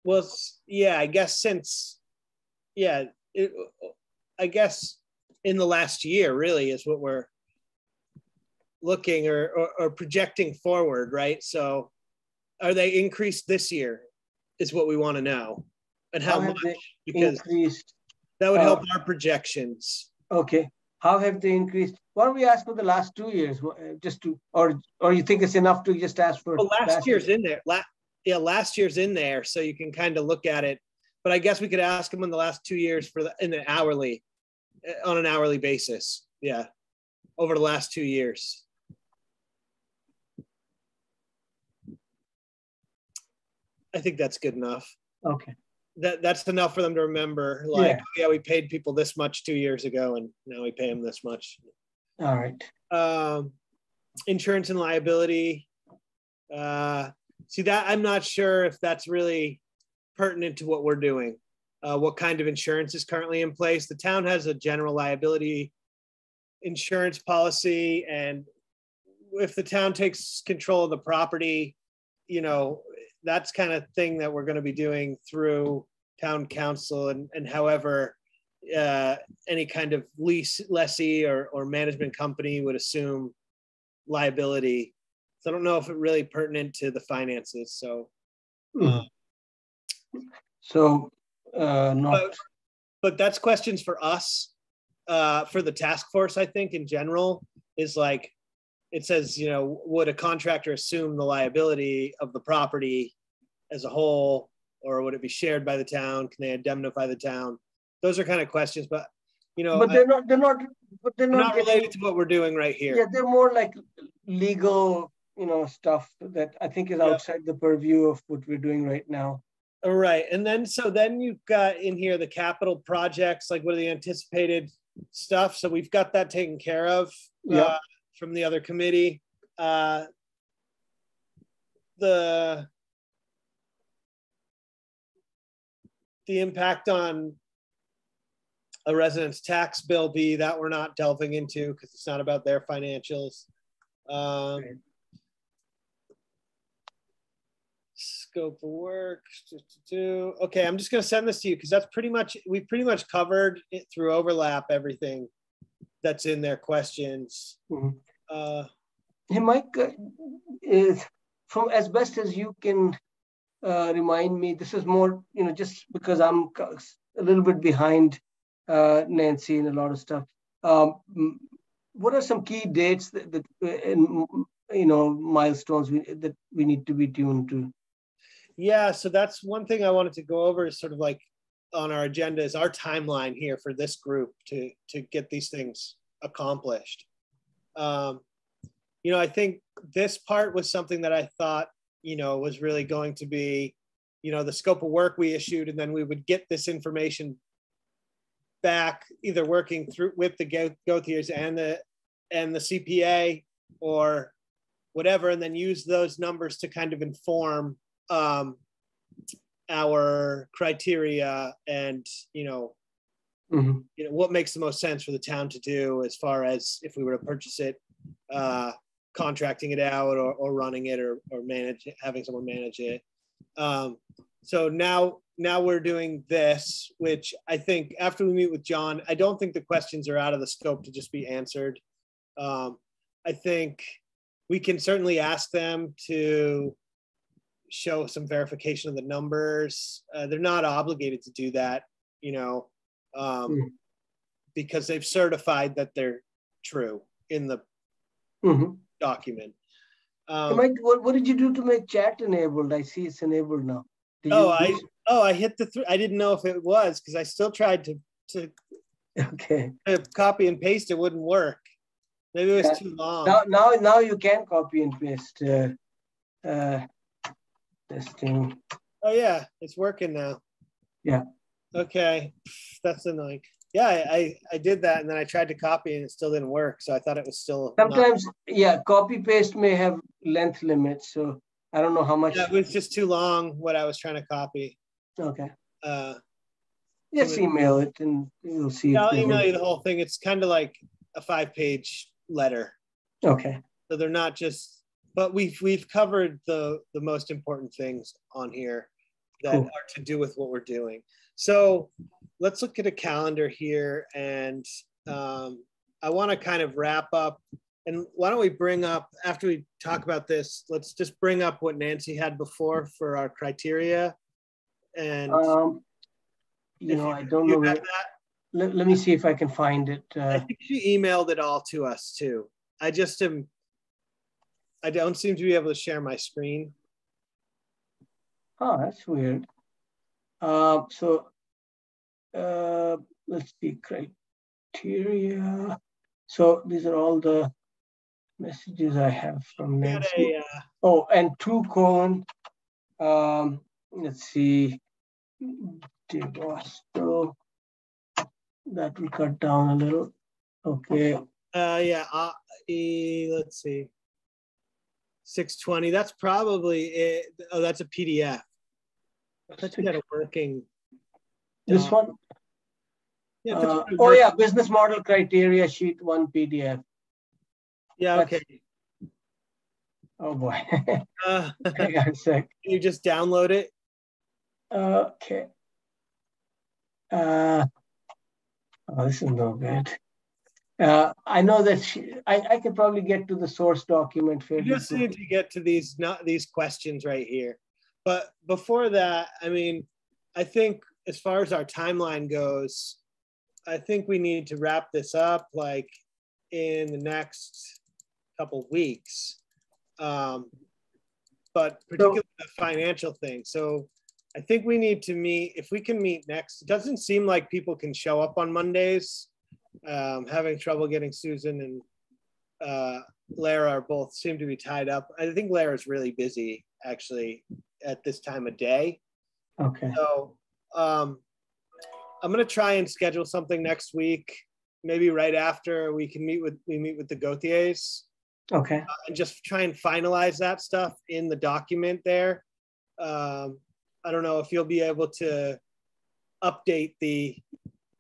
Well, yeah, I guess I guess in the last year really is what we're looking or projecting forward, right? So are they increased this year is what we want to know, and how much, because increased, that would help our projections. Okay. How have they increased? Why don't we ask for the last 2 years, just to, or you think it's enough to just ask for? Well, last year's in there. Last year's in there, so you can kind of look at it. But I guess we could ask them in the last 2 years on an hourly basis. Yeah, over the last 2 years. I think that's good enough. Okay. That's enough for them to remember. Like, yeah, we paid people this much 2 years ago, and now we pay them this much. All right. Insurance and liability. See, that I'm not sure if that's really pertinent to what we're doing. What kind of insurance is currently in place? The town has a general liability insurance policy, and if the town takes control of the property, that's kind of thing that we're going to be doing through town council, and however any kind of lessee or management company would assume liability. So I don't know if it's really pertinent to the finances. So, not. But that's questions for us, for the task force. I think in general is like, it says, would a contractor assume the liability of the property as a whole, or would it be shared by the town? Can they indemnify the town? Those are kind of questions, but but they're not related to what we're doing right here. Yeah, they're more like legal, stuff that I think is outside the purview of what we're doing right now. All right, and then you've got in here the capital projects, like what are the anticipated stuff? So we've got that taken care of. From the other committee. The impact on a resident's tax bill that we're not delving into because it's not about their financials. Scope of work. Okay, I'm just going to send this to you because we pretty much covered it through overlap, everything that's in their questions. Mm-hmm. Hey, Mike, from as best as you can remind me, this is more, just because I'm a little bit behind Nancy and a lot of stuff. What are some key dates that milestones that we need to be tuned to? Yeah, so that's one thing I wanted to go over is sort of like on our agenda is our timeline here for this group to get these things accomplished. You know, I think this part was something that I thought, you know, was really going to be, you know, the scope of work we issued, and then we would get this information back, either working through with the Gauthiers and the CPA or whatever, and then use those numbers to kind of inform our criteria and, you know, what makes the most sense for the town to do as far as if we were to purchase it, contracting it out or running it or having someone manage it. So now we're doing this, which I think after we meet with John, I don't think the questions are out of the scope to just be answered. I think we can certainly ask them to show some verification of the numbers. They're not obligated to do that, you know, because they've certified that they're true in the document. What did you do to make chat enabled? I see it's enabled now. I hit the I didn't know if it was, because I still tried to copy and paste. It wouldn't work. Maybe it was too long. Now you can copy and paste this thing. Oh yeah, it's working now. Yeah. Okay, that's annoying. Yeah, I did that, and then I tried to copy and it still didn't work. So I thought it was still sometimes copy paste may have length limits, so I don't know how much. Yeah, it was just too long what I was trying to copy. Okay. Just email it and you'll see. I'll email you the whole thing. It's kind of like a 5-page letter. Okay. So they're not just, but we've covered the most important things on here that are to do with what we're doing. So let's look at a calendar here, and I want to kind of wrap up. And why don't we bring up, after we talk about this, let's just bring up what Nancy had before for our criteria. And you know, I don't know. Let me see if I can find it. I think she emailed it all to us too. I don't seem to be able to share my screen. Oh, that's weird. Let's see, criteria. So these are all the messages I have from Nancy. And 2:, let's see, Devosto. That will cut down a little. Okay. Let's see. 620. That's probably it. Oh, that's a PDF. I thought you had a working. This one? Yeah. Business model criteria sheet 1 PDF. Yeah, okay. Oh boy. Hang on a sec. Can you just download it? Okay. This is no good. I know that I could probably get to the source document. You just need to get to these questions right here. But before that, I mean, I think as far as our timeline goes, I think we need to wrap this up like in the next couple weeks. But particularly the financial thing. So I think we need to meet, if we can meet next. It doesn't seem like people can show up on Mondays. Having trouble getting Susan and Lara both seem to be tied up. I think Lara's really busy actually at this time of day. Okay. So I'm going to try and schedule something next week, maybe right after we meet with the Gauthiers. Okay. And just try and finalize that stuff in the document there. I don't know if you'll be able to update the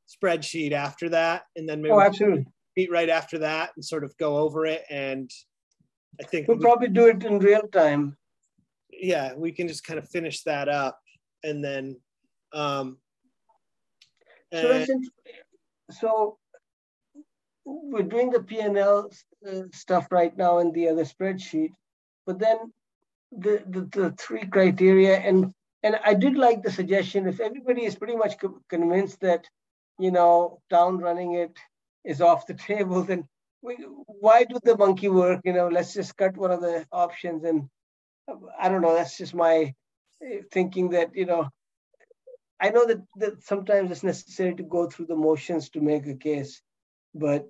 spreadsheet after that, and then maybe absolutely meet right after that and sort of go over it. And I think we'll probably do it in real time. Yeah, we can just kind of finish that up, and then so we're doing the P&L stuff right now in the other spreadsheet, but then the 3 criteria, and I did like the suggestion, if everybody is pretty much convinced that, you know, town running it is off the table, then why do the monkey work? You know, let's just cut one of the options. And I don't know, that's just my thinking that, I know that sometimes it's necessary to go through the motions to make a case, but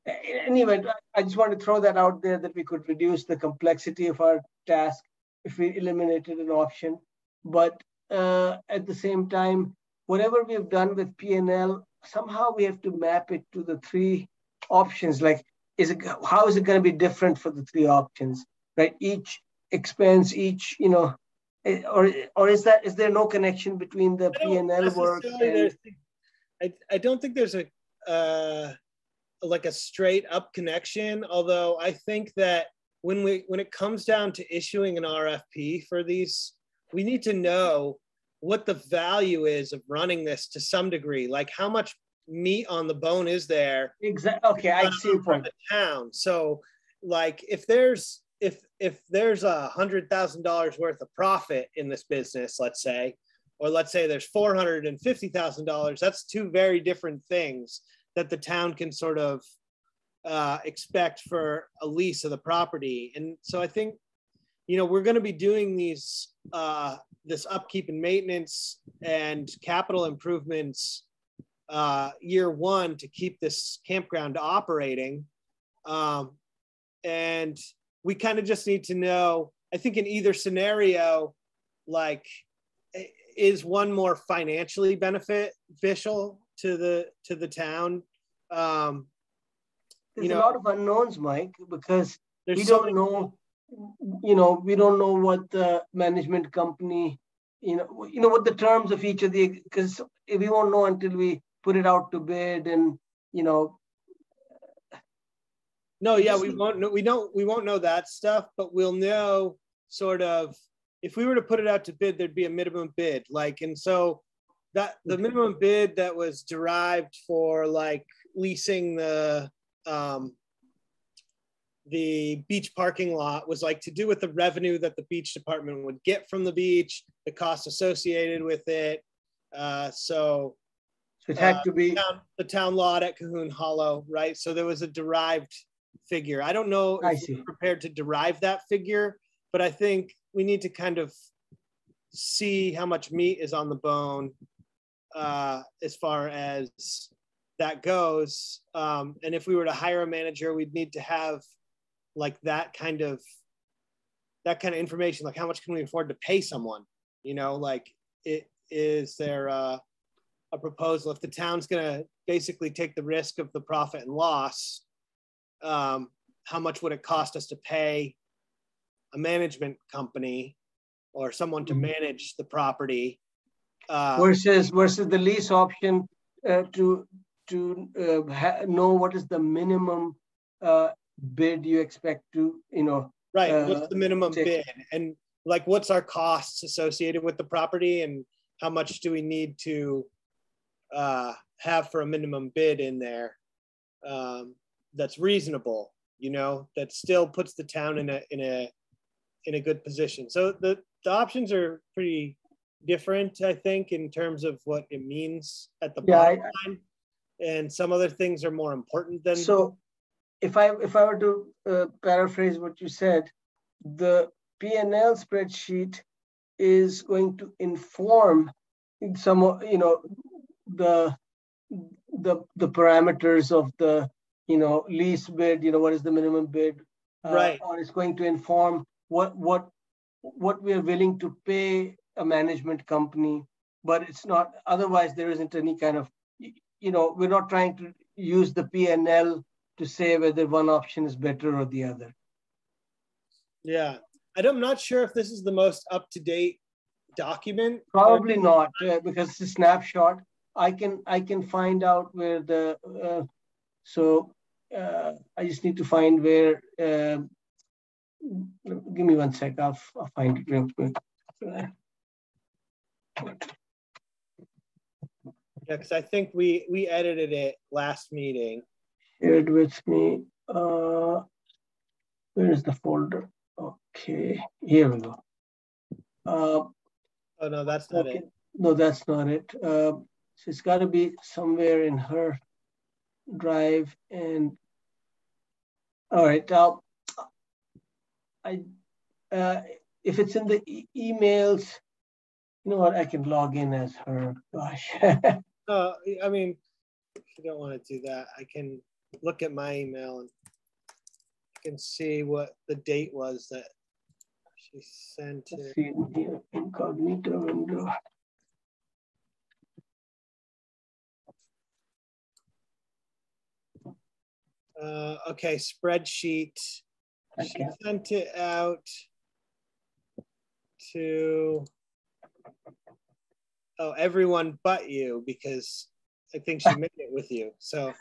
anyway, I just want to throw that out there that we could reduce the complexity of our task if we eliminated an option. But at the same time, whatever we've done with P&L, somehow we have to map it to the three options. Like, how is it going to be different for the three options, right? Each expense, or is there no connection between the P&L work? I don't think there's a like a straight up connection. Although I think that when it comes down to issuing an RFP for these, we need to know what the value is of running this to some degree. Like, how much meat on the bone is there? Exactly. Okay, I see your point. The town. So, like, if there's $100,000 worth of profit in this business, let's say, or let's say there's $450,000, that's two very different things that the town can sort of expect for a lease of the property. And so I think, we're going to be doing these this upkeep and maintenance and capital improvements year one to keep this campground operating. And we kind of just need to know, I think in either scenario, like, is one more financially beneficial to the town? There's a lot of unknowns, Mike, because we don't know what the management company, what the terms of each of because we won't know until we put it out to bid and, No, yeah, we won't know that stuff, but we'll know sort of, if we were to put it out to bid, there'd be a minimum bid. Like, and so that the minimum bid that was derived for like leasing the beach parking lot was like to do with the revenue that the beach department would get from the beach, the cost associated with it. So it had to be the town lot at Cahoon Hollow, right? So there was a derived figure. I don't know if we're prepared to derive that figure, but I think we need to kind of see how much meat is on the bone as far as that goes. And if we were to hire a manager, we'd need to have like that kind of information, like how much can we afford to pay someone? Like, is there a proposal if the town's going to basically take the risk of the profit and loss? How much would it cost us to pay a management company or someone to manage the property versus the lease option to know what is the minimum bid you expect to, right? What's the minimum bid, and like what's our costs associated with the property, and how much do we need to have for a minimum bid in there that's reasonable, that still puts the town in a good position. So the options are pretty different, I think, in terms of what it means at the bottom line, and some other things are more important than. So if I were to paraphrase what you said, the P&L spreadsheet is going to inform some, the parameters of the, lease bid, what is the minimum bid, right? Or it's going to inform what we are willing to pay a management company, but it's not, otherwise there isn't any kind of, we're not trying to use the P&L to say whether one option is better or the other. Yeah, I'm not sure if this is the most up-to-date document. Probably not, because it's a snapshot. I can find out where the I just need to find where. Give me one sec. I'll find it real quick. Yeah, because I think we edited it last meeting. Share it with me. Where is the folder? Okay, here we go. Oh no, that's not it. No, that's not it. So it's got to be somewhere in her drive. And all right, if it's in the emails, you know what, I can log in as her, gosh. I mean, if you don't want to do that, I can look at my email and I can see what the date was that she sent it. Let's see here, incognito window. Okay, spreadsheet. Okay. She sent it out to everyone but you, because I think she made it with you. So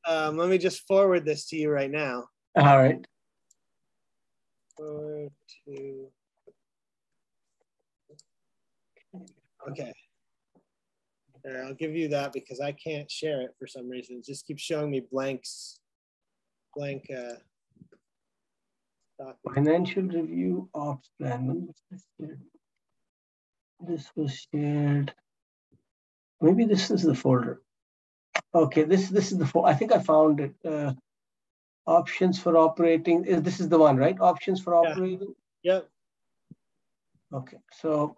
let me just forward this to you right now. All right. Forward to. Okay. There, I'll give you that because I can't share it for some reason. It just keeps showing me blanks. Blank. Financial review ops plan. When was this shared? This was shared. Maybe this is the folder. Okay, this is the folder. I think I found it. Options for operating. This is the one, right? Options for operating. Yep. Okay, so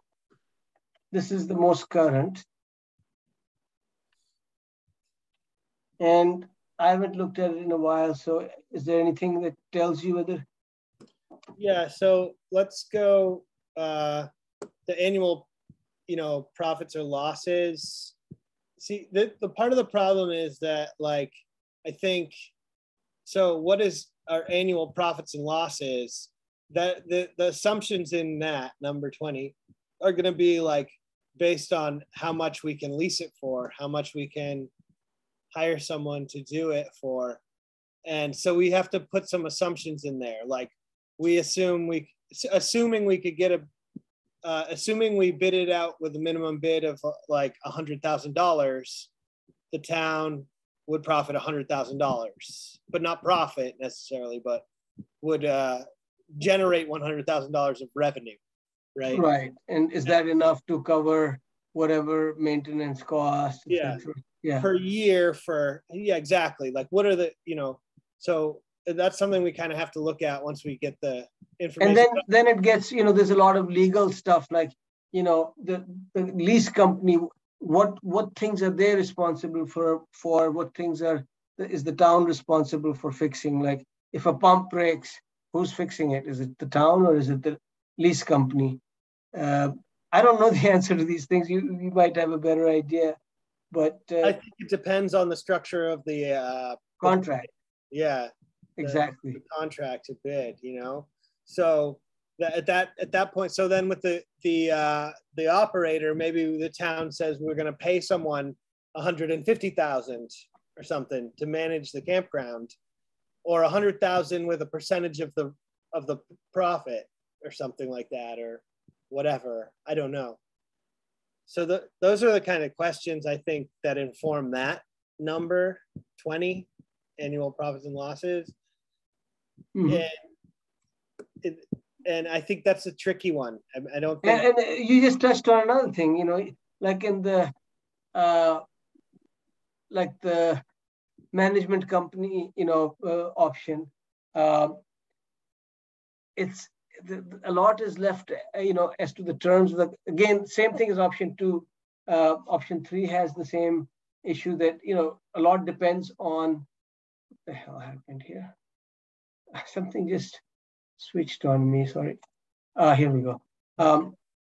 this is the most current. And I haven't looked at it in a while. So is there anything that tells you whether? Yeah, so let's go the annual, profits or losses. See, the part of the problem is that, like, I think, so what is our annual profits and losses? That the assumptions in that number 20 are going to be like based on how much we can lease it for, how much we can hire someone to do it for. And so we have to put some assumptions in there. Like, we assuming we could get assuming we bid it out with a minimum bid of like $100,000, the town would profit $100,000, but not profit necessarily, but would generate $100,000 of revenue, right? Right. And is that enough to cover whatever maintenance costs, etc.? Yeah. Per year exactly. Like, what are the, so that's something we kind of have to look at once we get the information. And then it gets, there's a lot of legal stuff, like, the lease company, what things are they responsible for what things is the town responsible for fixing? Like, if a pump breaks, who's fixing it? Is it the town or is it the lease company? I don't know the answer to these things. You might have a better idea, but I think it depends on the structure of the contract. Yeah, exactly. The contract to bid, So at that point, so then with the operator, maybe the town says we're going to pay someone $150,000 or something to manage the campground, or $100,000 with a percentage of the profit or something like that, or whatever. I don't know. So those are the kind of questions I think that inform that number 20, annual profits and losses. Mm-hmm. And I think that's a tricky one. I don't think. And you just touched on another thing, like in the management company, option. It's a lot is left, as to the terms of again, same thing as option 2. Option 3 has the same issue that, a lot depends on what the hell happened here. Something just switched on me, sorry. Here we go.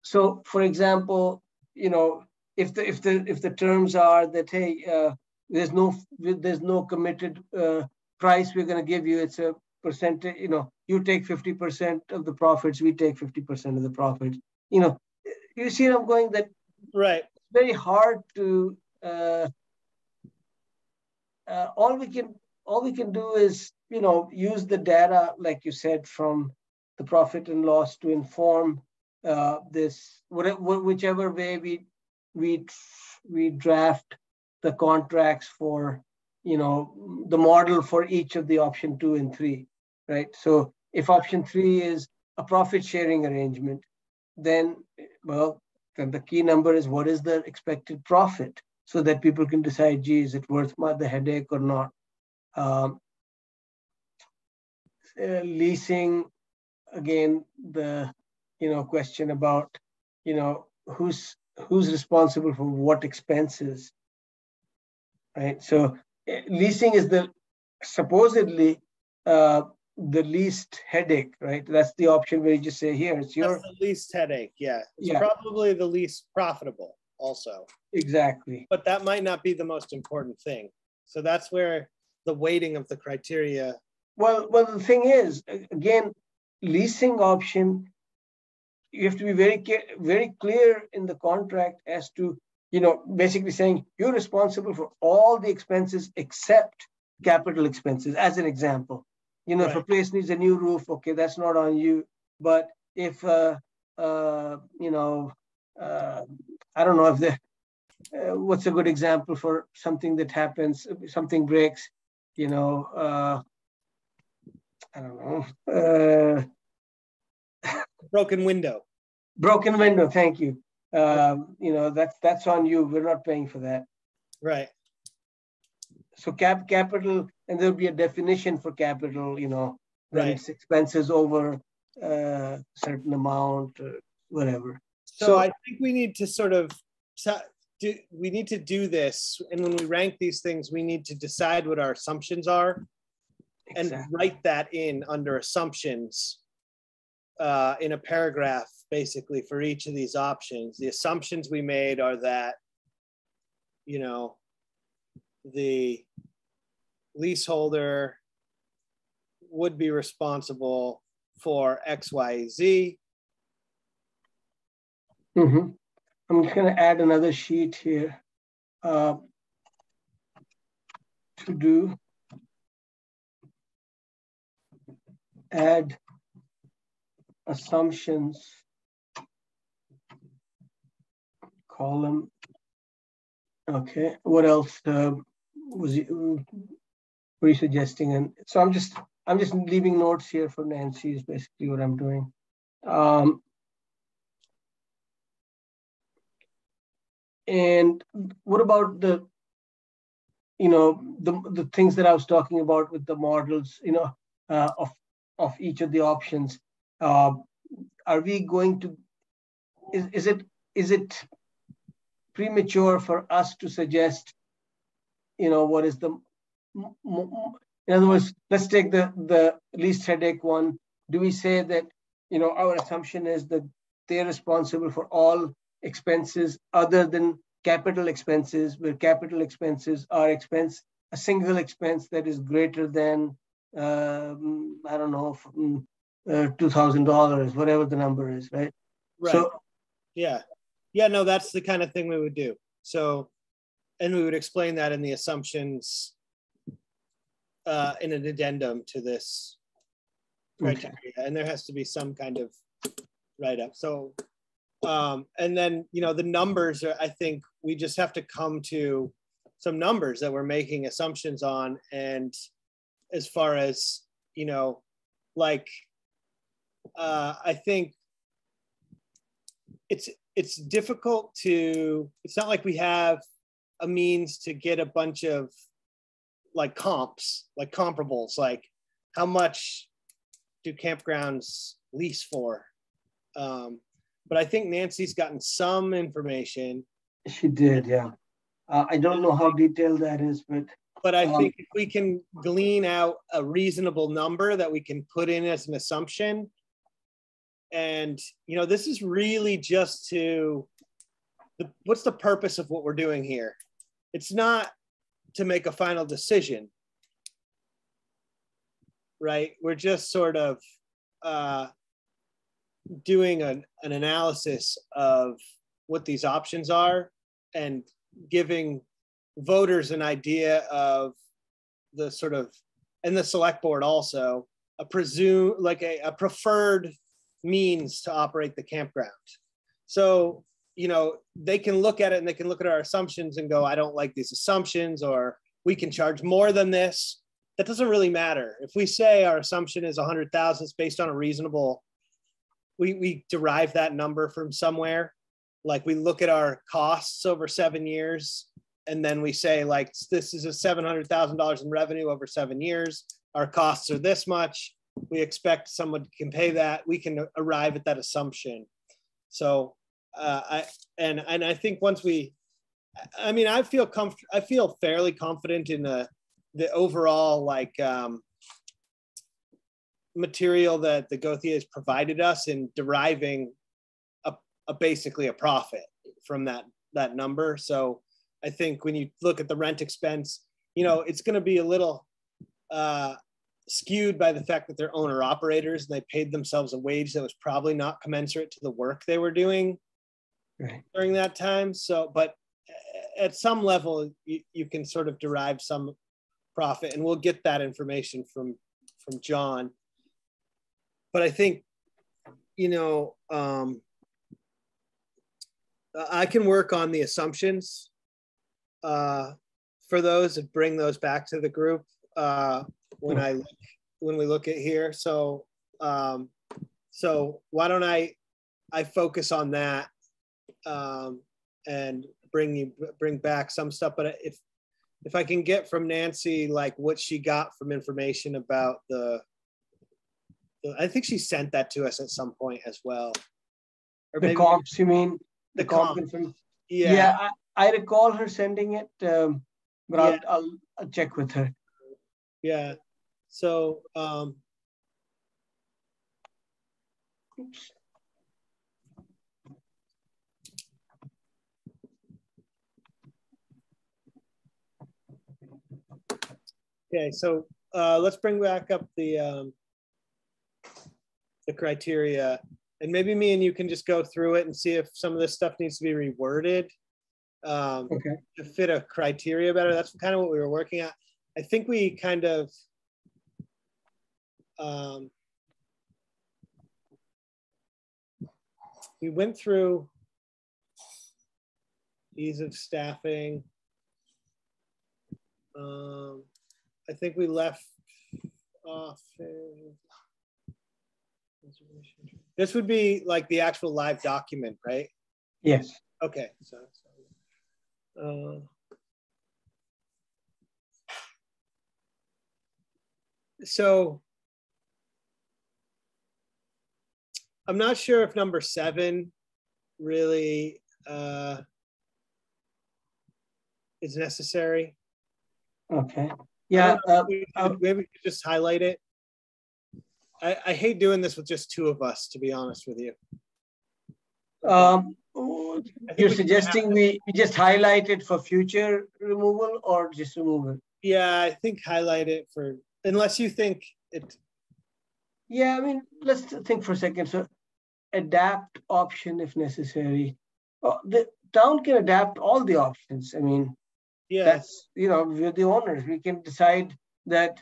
So for example, if the terms are that, hey, there's no committed price we're going to give you, it's a percentage, you take 50% of the profits, we take 50% of the profits. You see what I'm going, that right. It's very hard to all we can do is, use the data, like you said, from the profit and loss to inform this, whichever way we draft the contracts for, the model for each of the option 2 and 3, right? So if option 3 is a profit sharing arrangement, then the key number is what is the expected profit, so that people can decide, gee, is it worth the headache or not? Leasing, again, question about, who's responsible for what expenses, right? So leasing is supposedly the least headache, right? That's the option where you just say, here, it's your... That's the least headache, yeah. It's Yeah. probably the least profitable also. Exactly. But that might not be the most important thing. So that's where the weighting of the criteria... Well, the thing is, again, leasing option, you have to be very clear in the contract as to, basically saying you're responsible for all the expenses except capital expenses, as an example. If Right. a place needs a new roof, okay, that's not on you. But if, I don't know if what's a good example for something that happens, something breaks, I don't know. Broken window. Broken window, thank you. That's on you. We're not paying for that. Right. So capital, and there'll be a definition for capital, when Right. it's expenses over a certain amount, or whatever. So I think we need to sort of do this. And when we rank these things, we need to decide what our assumptions are. Exactly. And write that in under assumptions in a paragraph, basically, for each of these options. The assumptions we made are that, the leaseholder would be responsible for X, Y, Z. Mm-hmm. I'm just going to add another sheet here to do. Add assumptions column. Okay, what else were you suggesting? And so I'm just leaving notes here for Nancy is basically what I'm doing. And what about the things that I was talking about with the models, of each of the options? Are we going to, is it premature for us to suggest, what is the, in other words, let's take the least headache one. Do we say that, our assumption is that they're responsible for all expenses other than capital expenses, where capital expenses are a single expense that is greater than, I don't know, $2,000, whatever the number is, right? Right. So, yeah, no, that's the kind of thing we would do. So, and we would explain that in the assumptions in an addendum to this criteria. Okay. And there has to be some kind of write-up. So, and then, the numbers are, I think we just have to come to some numbers that we're making assumptions on. And as far as, I think it's difficult to, it's not like we have a means to get a bunch of comparables, like how much do campgrounds lease for? But I think Nancy's gotten some information. She did, yeah. I don't know how detailed that is, but I think if we can glean out a reasonable number that we can put in as an assumption, and this is really just what's the purpose of what we're doing here? It's not to make a final decision, right? We're just sort of doing an analysis of what these options are and giving voters an idea of the sort of, and the select board also, a preferred means to operate the campground. So, they can look at it and they can look at our assumptions and go, I don't like these assumptions, or we can charge more than this. That doesn't really matter. If we say our assumption is 100,000, it's based on a reasonable, we derive that number from somewhere. Like we look at our costs over 7 years, and then we say this is a $700,000 in revenue over 7 years. Our costs are this much. we expect someone can pay that, we can arrive at that assumption. So I think once I feel fairly confident in the overall material that the Gauthiers provided us in deriving basically a profit from that number. So I think when you look at the rent expense, it's going to be a little skewed by the fact that they're owner operators and they paid themselves a wage that was probably not commensurate to the work they were doing during that time. So, but at some level, you can sort of derive some profit, and we'll get that information from John. But I think, I can work on the assumptions for those and bring those back to the group when we look at here. So why don't I focus on that and bring back some stuff. But if I can get from Nancy what she got from information about I think she sent that to us at some point as well. Or the comps, you mean? The comp. Yeah, I recall her sending it, but yeah. I'll check with her. Yeah. So, oops. Okay, so let's bring back up the criteria, and maybe me and you can just go through it and see if some of this stuff needs to be reworded to fit a criteria better. That's kind of what we were working at. I think we kind of we went through ease of staffing. I think we left off. This would be the actual live document, right? Yes. Okay. So I'm not sure if number 7 really is necessary. Okay. Yeah. Maybe we could just highlight it. I hate doing this with just 2 of us, to be honest with you. You're suggesting we just highlight it for future removal or just removal? Yeah, I think highlight it for, unless you think it. Yeah, I mean, let's think for a second. So adapt option if necessary. The town can adapt all the options. I mean, yeah, that's, we're the owners. We can decide that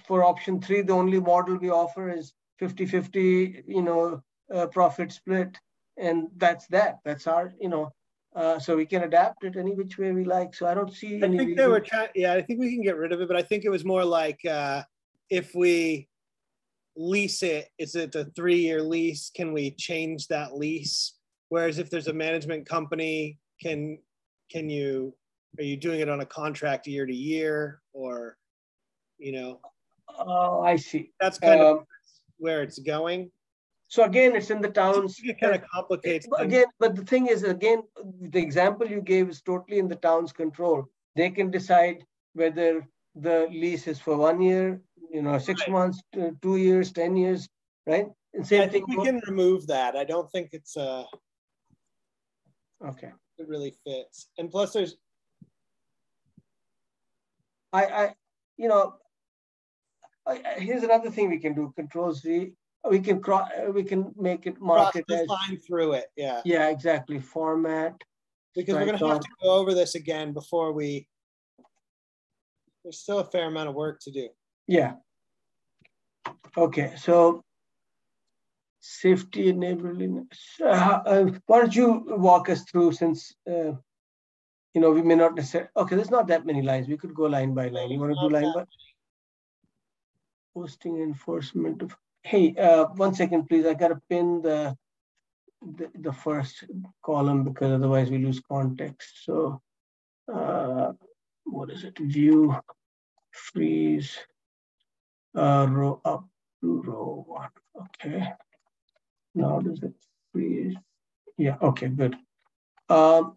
for option 3, the only model we offer is 50-50, profit split. And that's our, so we can adapt it any which way we like. So I don't see any reason. They were I think we can get rid of it, but I think it was more if we lease it, is it a 3-year lease? Can we change that lease? Whereas if there's a management company, are you doing it on a contract year to year, or, Oh, I see. That's kind of where it's going. So again, it's in the towns. It kind of complicates again, but the thing is, again, the example you gave is totally in the town's control. They can decide whether the lease is for 1 year, 6 months, 2 years, 10 years, right? And same I think we can remove that. I don't think it's okay. It really fits, and plus there's. Here's another thing we can do. Control-Z. We can make it market as line through it. Yeah. Yeah, exactly. Format. Because we're going to have to go over this again before there's still a fair amount of work to do. Yeah. Okay. So safety and neighborliness. Why don't you walk us through, since, we may not necessarily, okay, there's not that many lines. We could go line by line. You want to do line by? Posting enforcement of, hey, 1 second, please. I got to pin the first column because otherwise we lose context. So what is it? View, freeze, row up. row 1. Okay. Now does it freeze? Yeah, okay, good. So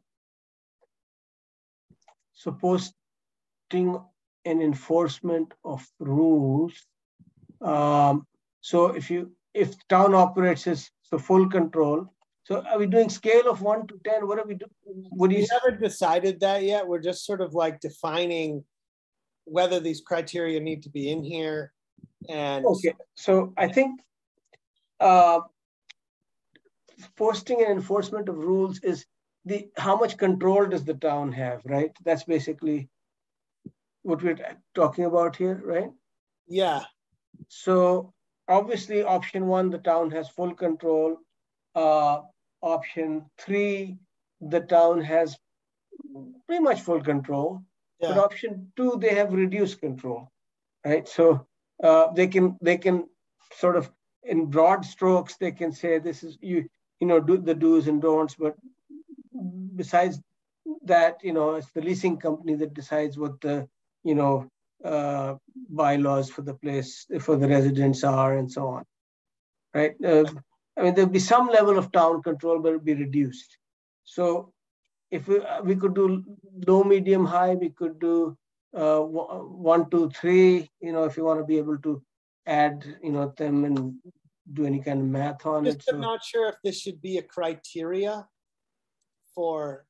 posting and enforcement of rules. So if town operates as so full control, so are we doing scale of 1 to 10? What are we doing? We haven't decided that yet. We're just sort of like defining whether these criteria need to be in here. And okay, so I think posting and enforcement of rules is how much control does the town have, right? That's basically what we're talking about here, right? Yeah. So obviously option 1, the town has full control. Option 3, the town has pretty much full control. Yeah. But option 2, they have reduced control, right? So they can sort of, in broad strokes, they can say this is do the do's and don'ts. But besides that, it's the leasing company that decides what the bylaws for the place, for the residents are, and so on, right? I mean, there'll be some level of town control, but it'll be reduced. So if we could do low, medium, high, we could do 1, 2, 3. If you want to be able to add, them and do any kind of math on it. I'm not sure if this should be a criteria for.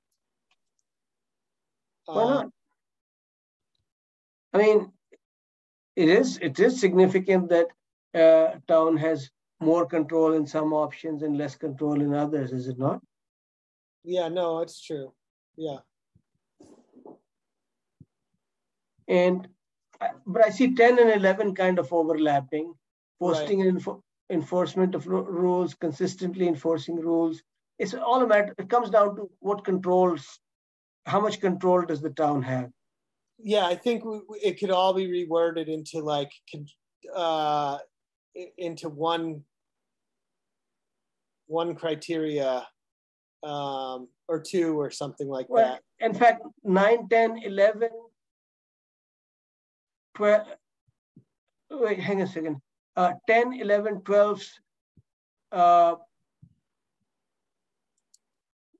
Why not? I mean, it is significant that town has more control in some options and less control in others, is it not? Yeah, no, it's true. Yeah. But I see 10 and 11 kind of overlapping. Posting right. and enforcement of rules, consistently enforcing rules. It's all a matter. It comes down to what controls, how much control does the town have? Yeah, I think it could all be reworded into like into one criteria or 2 or something like that. In fact, 9, 10, 11, 12. Wait, hang on a second. 10, 11, 12.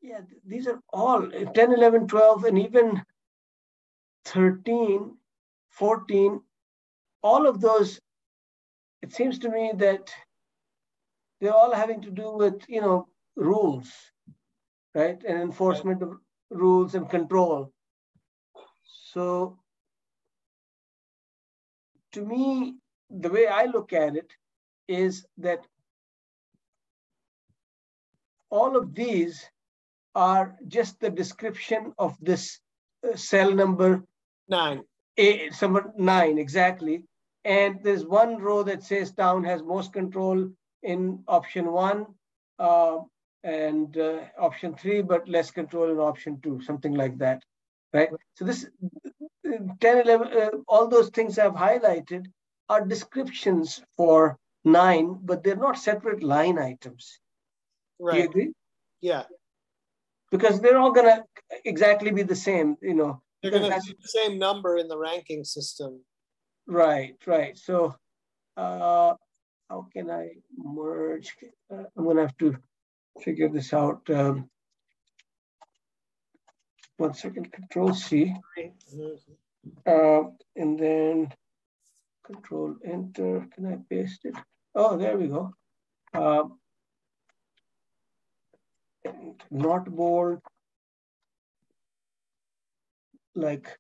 Yeah, these are all 10, 11, 12, and even 13, 14. All of those, it seems to me that they're all having to do with, rules, right? And enforcement of rules and control. So to me, the way I look at it is that all of these are just the description of this cell number 9. Number 9, exactly. And there's one row that says town has most control in option 1 and option 3, but less control in option 2, something like that, right? So this 10, 11, all those things I've highlighted are descriptions for 9, but they're not separate line items. Right. Do you agree? Yeah. Because they're all gonna exactly be the same, They're gonna be the same number in the ranking system. Right. So how can I merge? I'm gonna have to figure this out. 1 second, Control C. And then Control Enter. Can I paste it? Oh, there we go. Not bold, like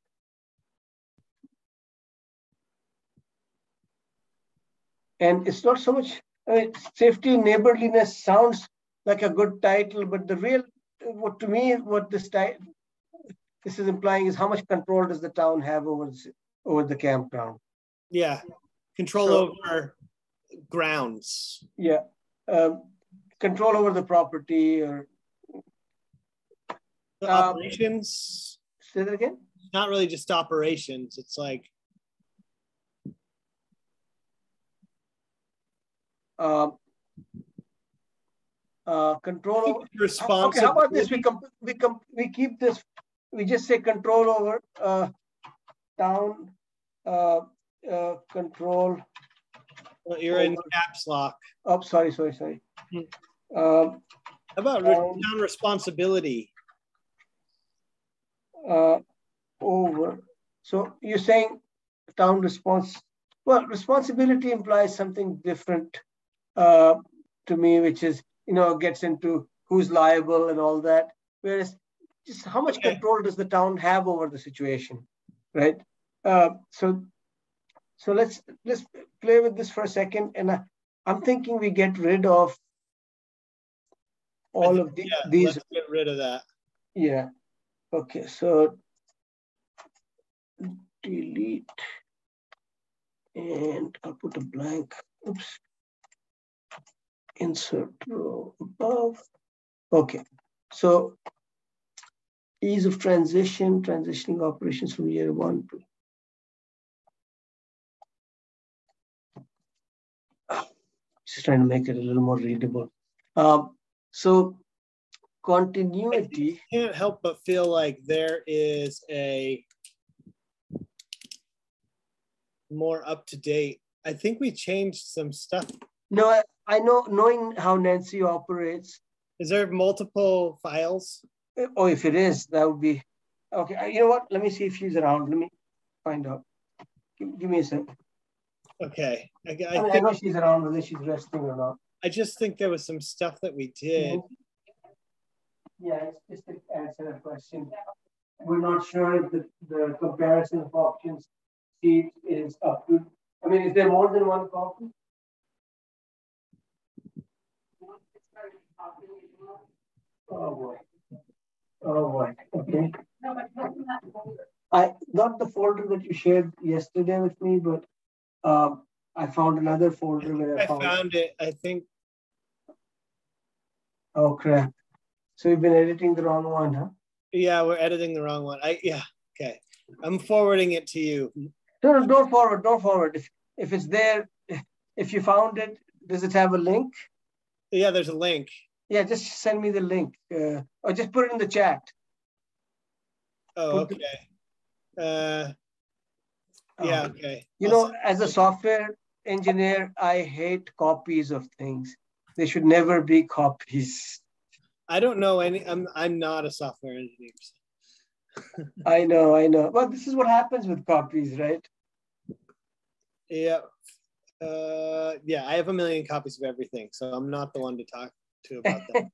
and it's not so much. I mean, safety and neighborliness sounds like a good title, but the real, what to me, what this is implying is how much control does the town have over the campground? Yeah, control over grounds. Yeah, control over the property or the operations. Say that again. Not really just operations. It's like control over. Responsibility. Okay, how about this? We keep this. We just say control over town control Well, you're in caps lock. Oh, sorry. How about town responsibility? Over. So you're saying town responsibility implies something different to me, which is, gets into who's liable and all that. Whereas just how much control does the town have over the situation, right? So let's play with this for a second. And I'm thinking we get rid of all of these. Let's get rid of that. Yeah. Okay. So delete, and I'll put a blank. Oops. Insert row above. Okay. So ease of transitioning operations from year 1 to. Just trying to make it a little more readable. So continuity. I can't help but feel like there is a more up-to-date. I think we changed some stuff. No, I know, knowing how Nancy operates. Is there multiple files? Oh, if it is, that would be, okay. You know what? Let me see if she's around. Let me find out. Give me a sec. Okay. I know she's around, whether she's resting or not. I just think there was some stuff that we did. Yeah, it's just to answer that question. We're not sure if the comparison of options sheet is up to. I mean, is there more than one copy? Oh boy. Okay. I got the folder that you shared yesterday with me, but I found another folder where I found it. I think. Oh crap! So you've been editing the wrong one, huh? Yeah, we're editing the wrong one. Okay. I'm forwarding it to you. No, don't forward. If it's there, if you found it, does it have a link? Yeah, there's a link. Yeah, just send me the link, or just put it in the chat. Oh, okay. Yeah, okay. As a software engineer, I hate copies of things. They should never be copies. I don't know any. I'm not a software engineer. I know. But this is what happens with copies, right? Yeah. Yeah, I have a million copies of everything, so I'm not the one to talk to about that.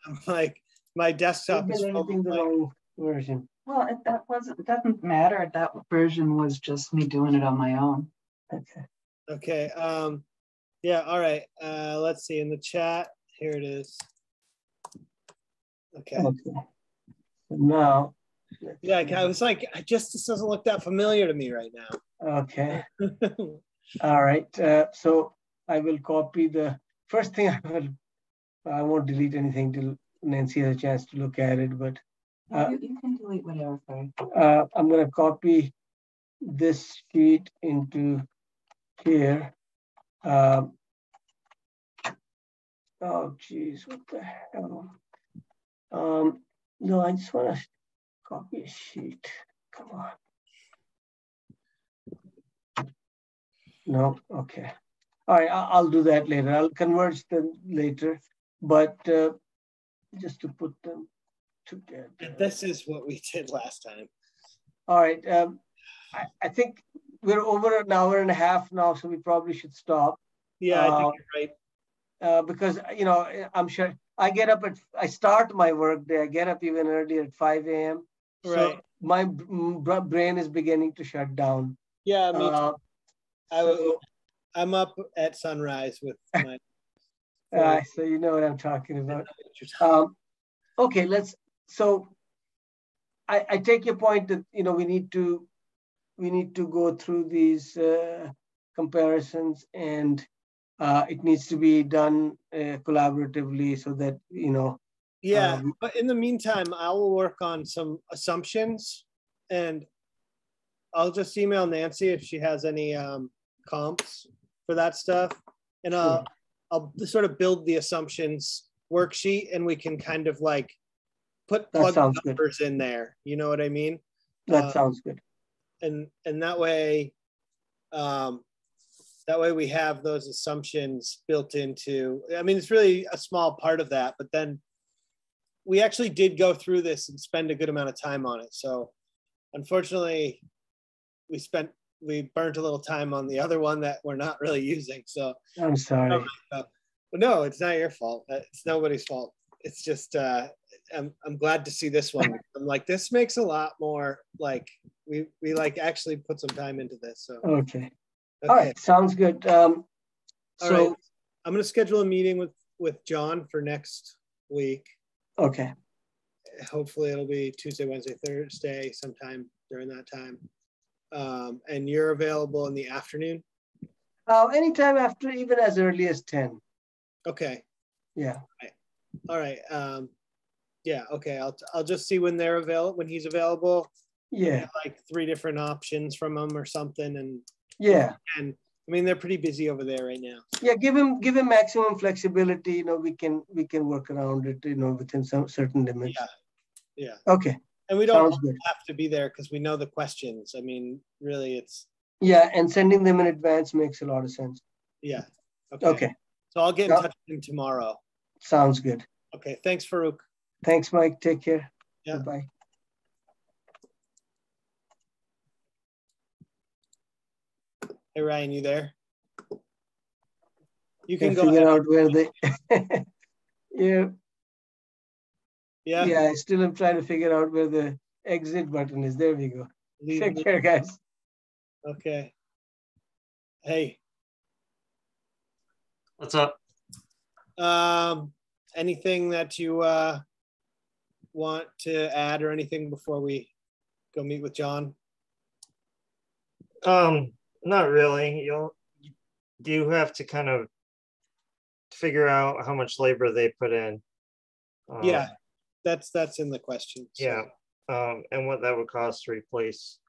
I'm like, my desktop is full of the wrong version. Well, it doesn't matter. That version was just me doing it on my own. Okay. Yeah, all right. Let's see in the chat. Here it is. Okay. Now. Yeah, I was like, this doesn't look that familiar to me right now. Okay. All right. So I will copy the first thing. I won't delete anything till Nancy has a chance to look at it, but you can delete whatever. I'm going to copy this sheet into here. Oh, geez, what the hell? No, I just want to copy a sheet. Come on. No, okay. All right, I'll do that later. I'll converge them later, but just to put them together. This is what we did last time. All right. I think we're over an hour and a half now, so we probably should stop. Yeah, I think you're right. Because, I'm sure I start my work day. I get up even earlier at 5 a.m. Right. So my brain is beginning to shut down. Yeah, me too. I'm up at sunrise with my. So you know what I'm talking about. Okay, so I take your point that we need to go through these comparisons, and it needs to be done collaboratively so that Yeah, but in the meantime, I will work on some assumptions, and I'll just email Nancy if she has any comps for that stuff, and Sure. I'll sort of build the assumptions worksheet, and we can kind of like plug numbers in there. You know what I mean? That sounds good. And that way, That way we have those assumptions built into, I mean, it's really a small part of that, but then we actually did go through this and spend a good amount of time on it. So unfortunately, we burnt a little time on the other one that we're not really using. So I'm sorry. No, it's not your fault. It's nobody's fault. It's just, I'm glad to see this one. I'm like, this makes a lot more, like, we like actually put some time into this. So Okay. All right, sounds good. All right. I'm going to schedule a meeting with John for next week. Okay. Hopefully it'll be Tuesday, Wednesday, Thursday, sometime during that time. And you're available in the afternoon? Anytime after, even as early as 10. Okay. Yeah. All right. Yeah. Okay. I'll just see when they're available, when he's available. Yeah. Get like 3 different options from him or something, and yeah. And I mean, they're pretty busy over there right now. Yeah. Give him maximum flexibility. You know, we can work around it. You know, within some certain limits. Yeah. Yeah. Okay. And we don't have to be there because we know the questions. I mean, really, it's. Yeah, and sending them in advance makes a lot of sense. Yeah. Okay. So I'll get in touch with him tomorrow. Sounds good. Okay. Thanks, Farouk. Thanks, Mike. Take care. Yeah. Bye. Hey, Ryan, you there? You can go figure out where they. Yeah. Yeah. Yeah, I still am trying to figure out where the exit button is. There we go. Take care, guys. Okay. Hey. What's up? Anything that you want to add or anything before we go meet with John? Not really. You do have to kind of figure out how much labor they put in. Yeah, that's in the question. So. Yeah, and what that would cost to replace.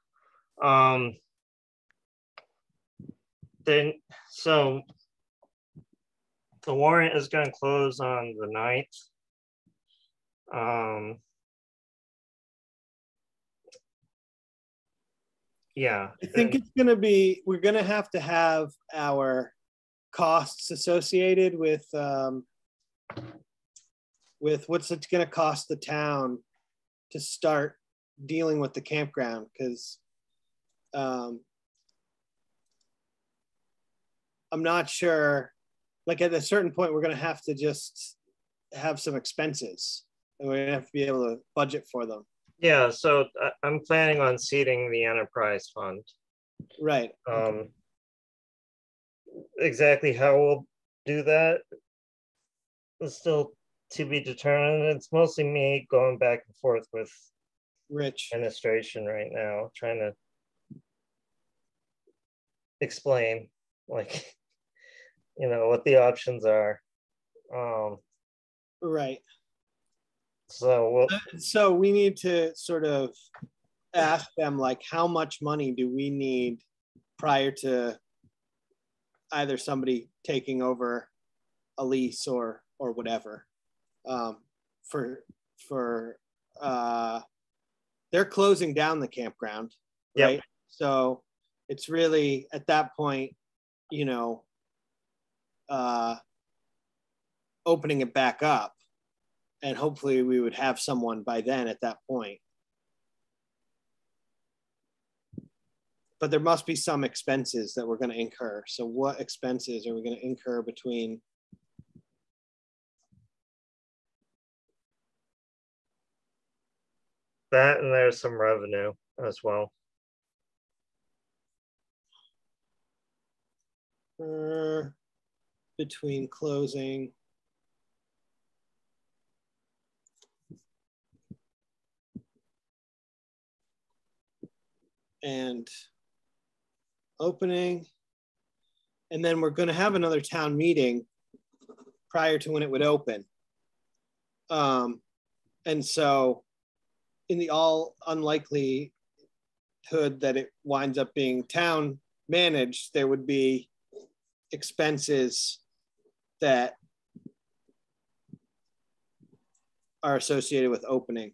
Then so the warrant is going to close on the 9th. Yeah, I think it's going to be, we're going to have our costs associated with what's it going to cost the town to start dealing with the campground, because I'm not sure, like at a certain point, we're going to have to just have some expenses and we're going to have to be able to budget for them. Yeah, so I'm planning on seeding the enterprise fund. Right. Exactly how we'll do that is still to be determined. It's mostly me going back and forth with Rich administration right now, trying to explain, like, you know, what the options are. Right. So we need to sort of ask them, like, how much money do we need prior to either somebody taking over a lease or whatever. They're closing down the campground, right? Yep. So it's really at that point, you know, opening it back up. And hopefully we would have someone by then at that point. But there must be some expenses that we're going to incur. So what expenses are we going to incur between? that, and there's some revenue as well. Between closing and opening, and then we're going to have another town meeting prior to when it would open. And so in the all unlikelihood that it winds up being town managed, there would be expenses that are associated with opening.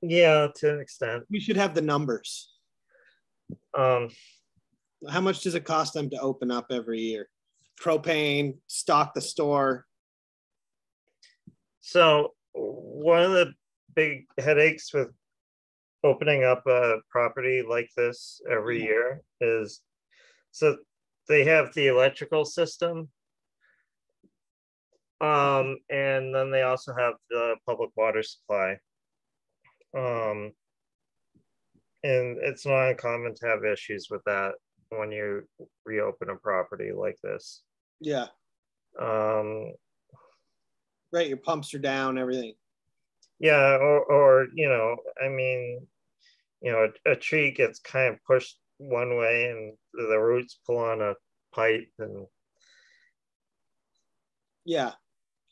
Yeah, to an extent. We should have the numbers. How much does it cost them to open up every year? Propane, stock the store. So one of the big headaches with opening up a property like this every year is, so they have the electrical system, and then they also have the public water supply, and it's not uncommon to have issues with that when you reopen a property like this. Yeah. Right, your pumps are down, everything. Yeah, or you know, I mean, you know, a tree gets kind of pushed one way and the roots pull on a pipe, and yeah,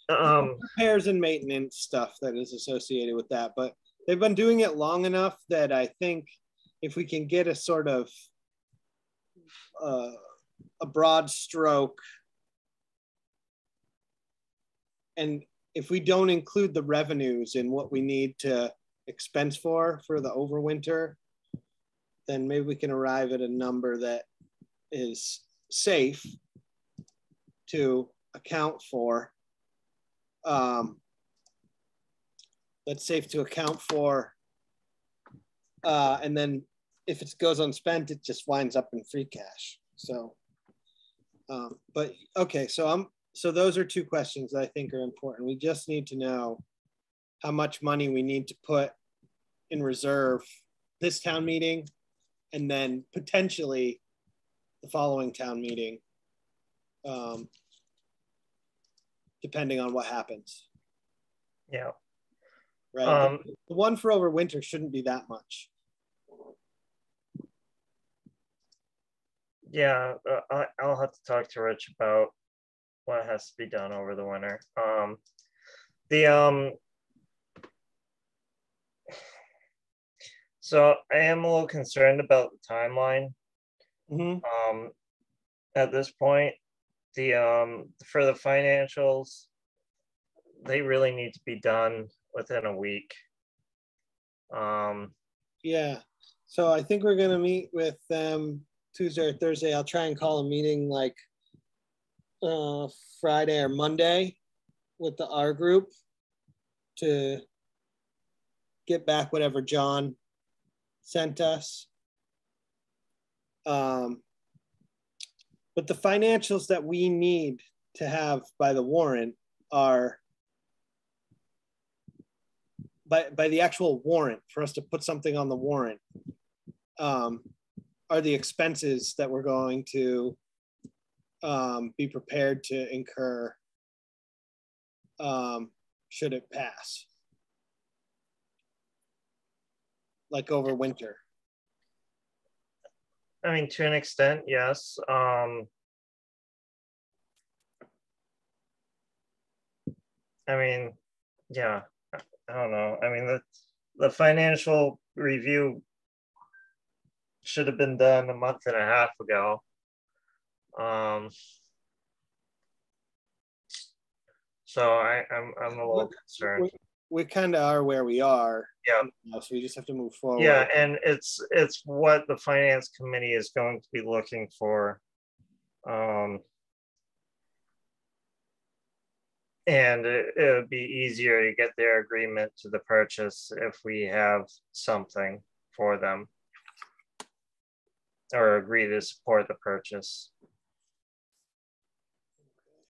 repairs and maintenance stuff that is associated with that. But they've been doing it long enough that I think if we can get a sort of a broad stroke, and if we don't include the revenues in what we need to expense for the overwinter, then maybe we can arrive at a number that is safe to account for. That's safe to account for. And then if it goes unspent, it just winds up in free cash. So, but okay, so those are two questions that I think are important. We just need to know how much money we need to put in reserve this town meeting, and then potentially the following town meeting, depending on what happens. Yeah. Right. The one for overwinter shouldn't be that much. Yeah, I'll have to talk to Rich about what has to be done over the winter. So I am a little concerned about the timeline. Mm-hmm. At this point, for the financials, they really need to be done within a week. Yeah, so I think we're gonna meet with them Tuesday or Thursday. I'll try and call a meeting like Friday or Monday with the R group to get back whatever John sent us. But the financials that we need to have by the warrant are by the actual warrant, for us to put something on the warrant, are the expenses that we're going to be prepared to incur should it pass, like over winter. I mean, to an extent, yes. I mean, yeah, I don't know. I mean, the financial review should have been done a month and a half ago. So I'm a little concerned. We kind of are where we are. Yeah. So we just have to move forward. Yeah, and it's what the finance committee is going to be looking for. And it would be easier to get their agreement to the purchase if we have something for them, or agree to support the purchase.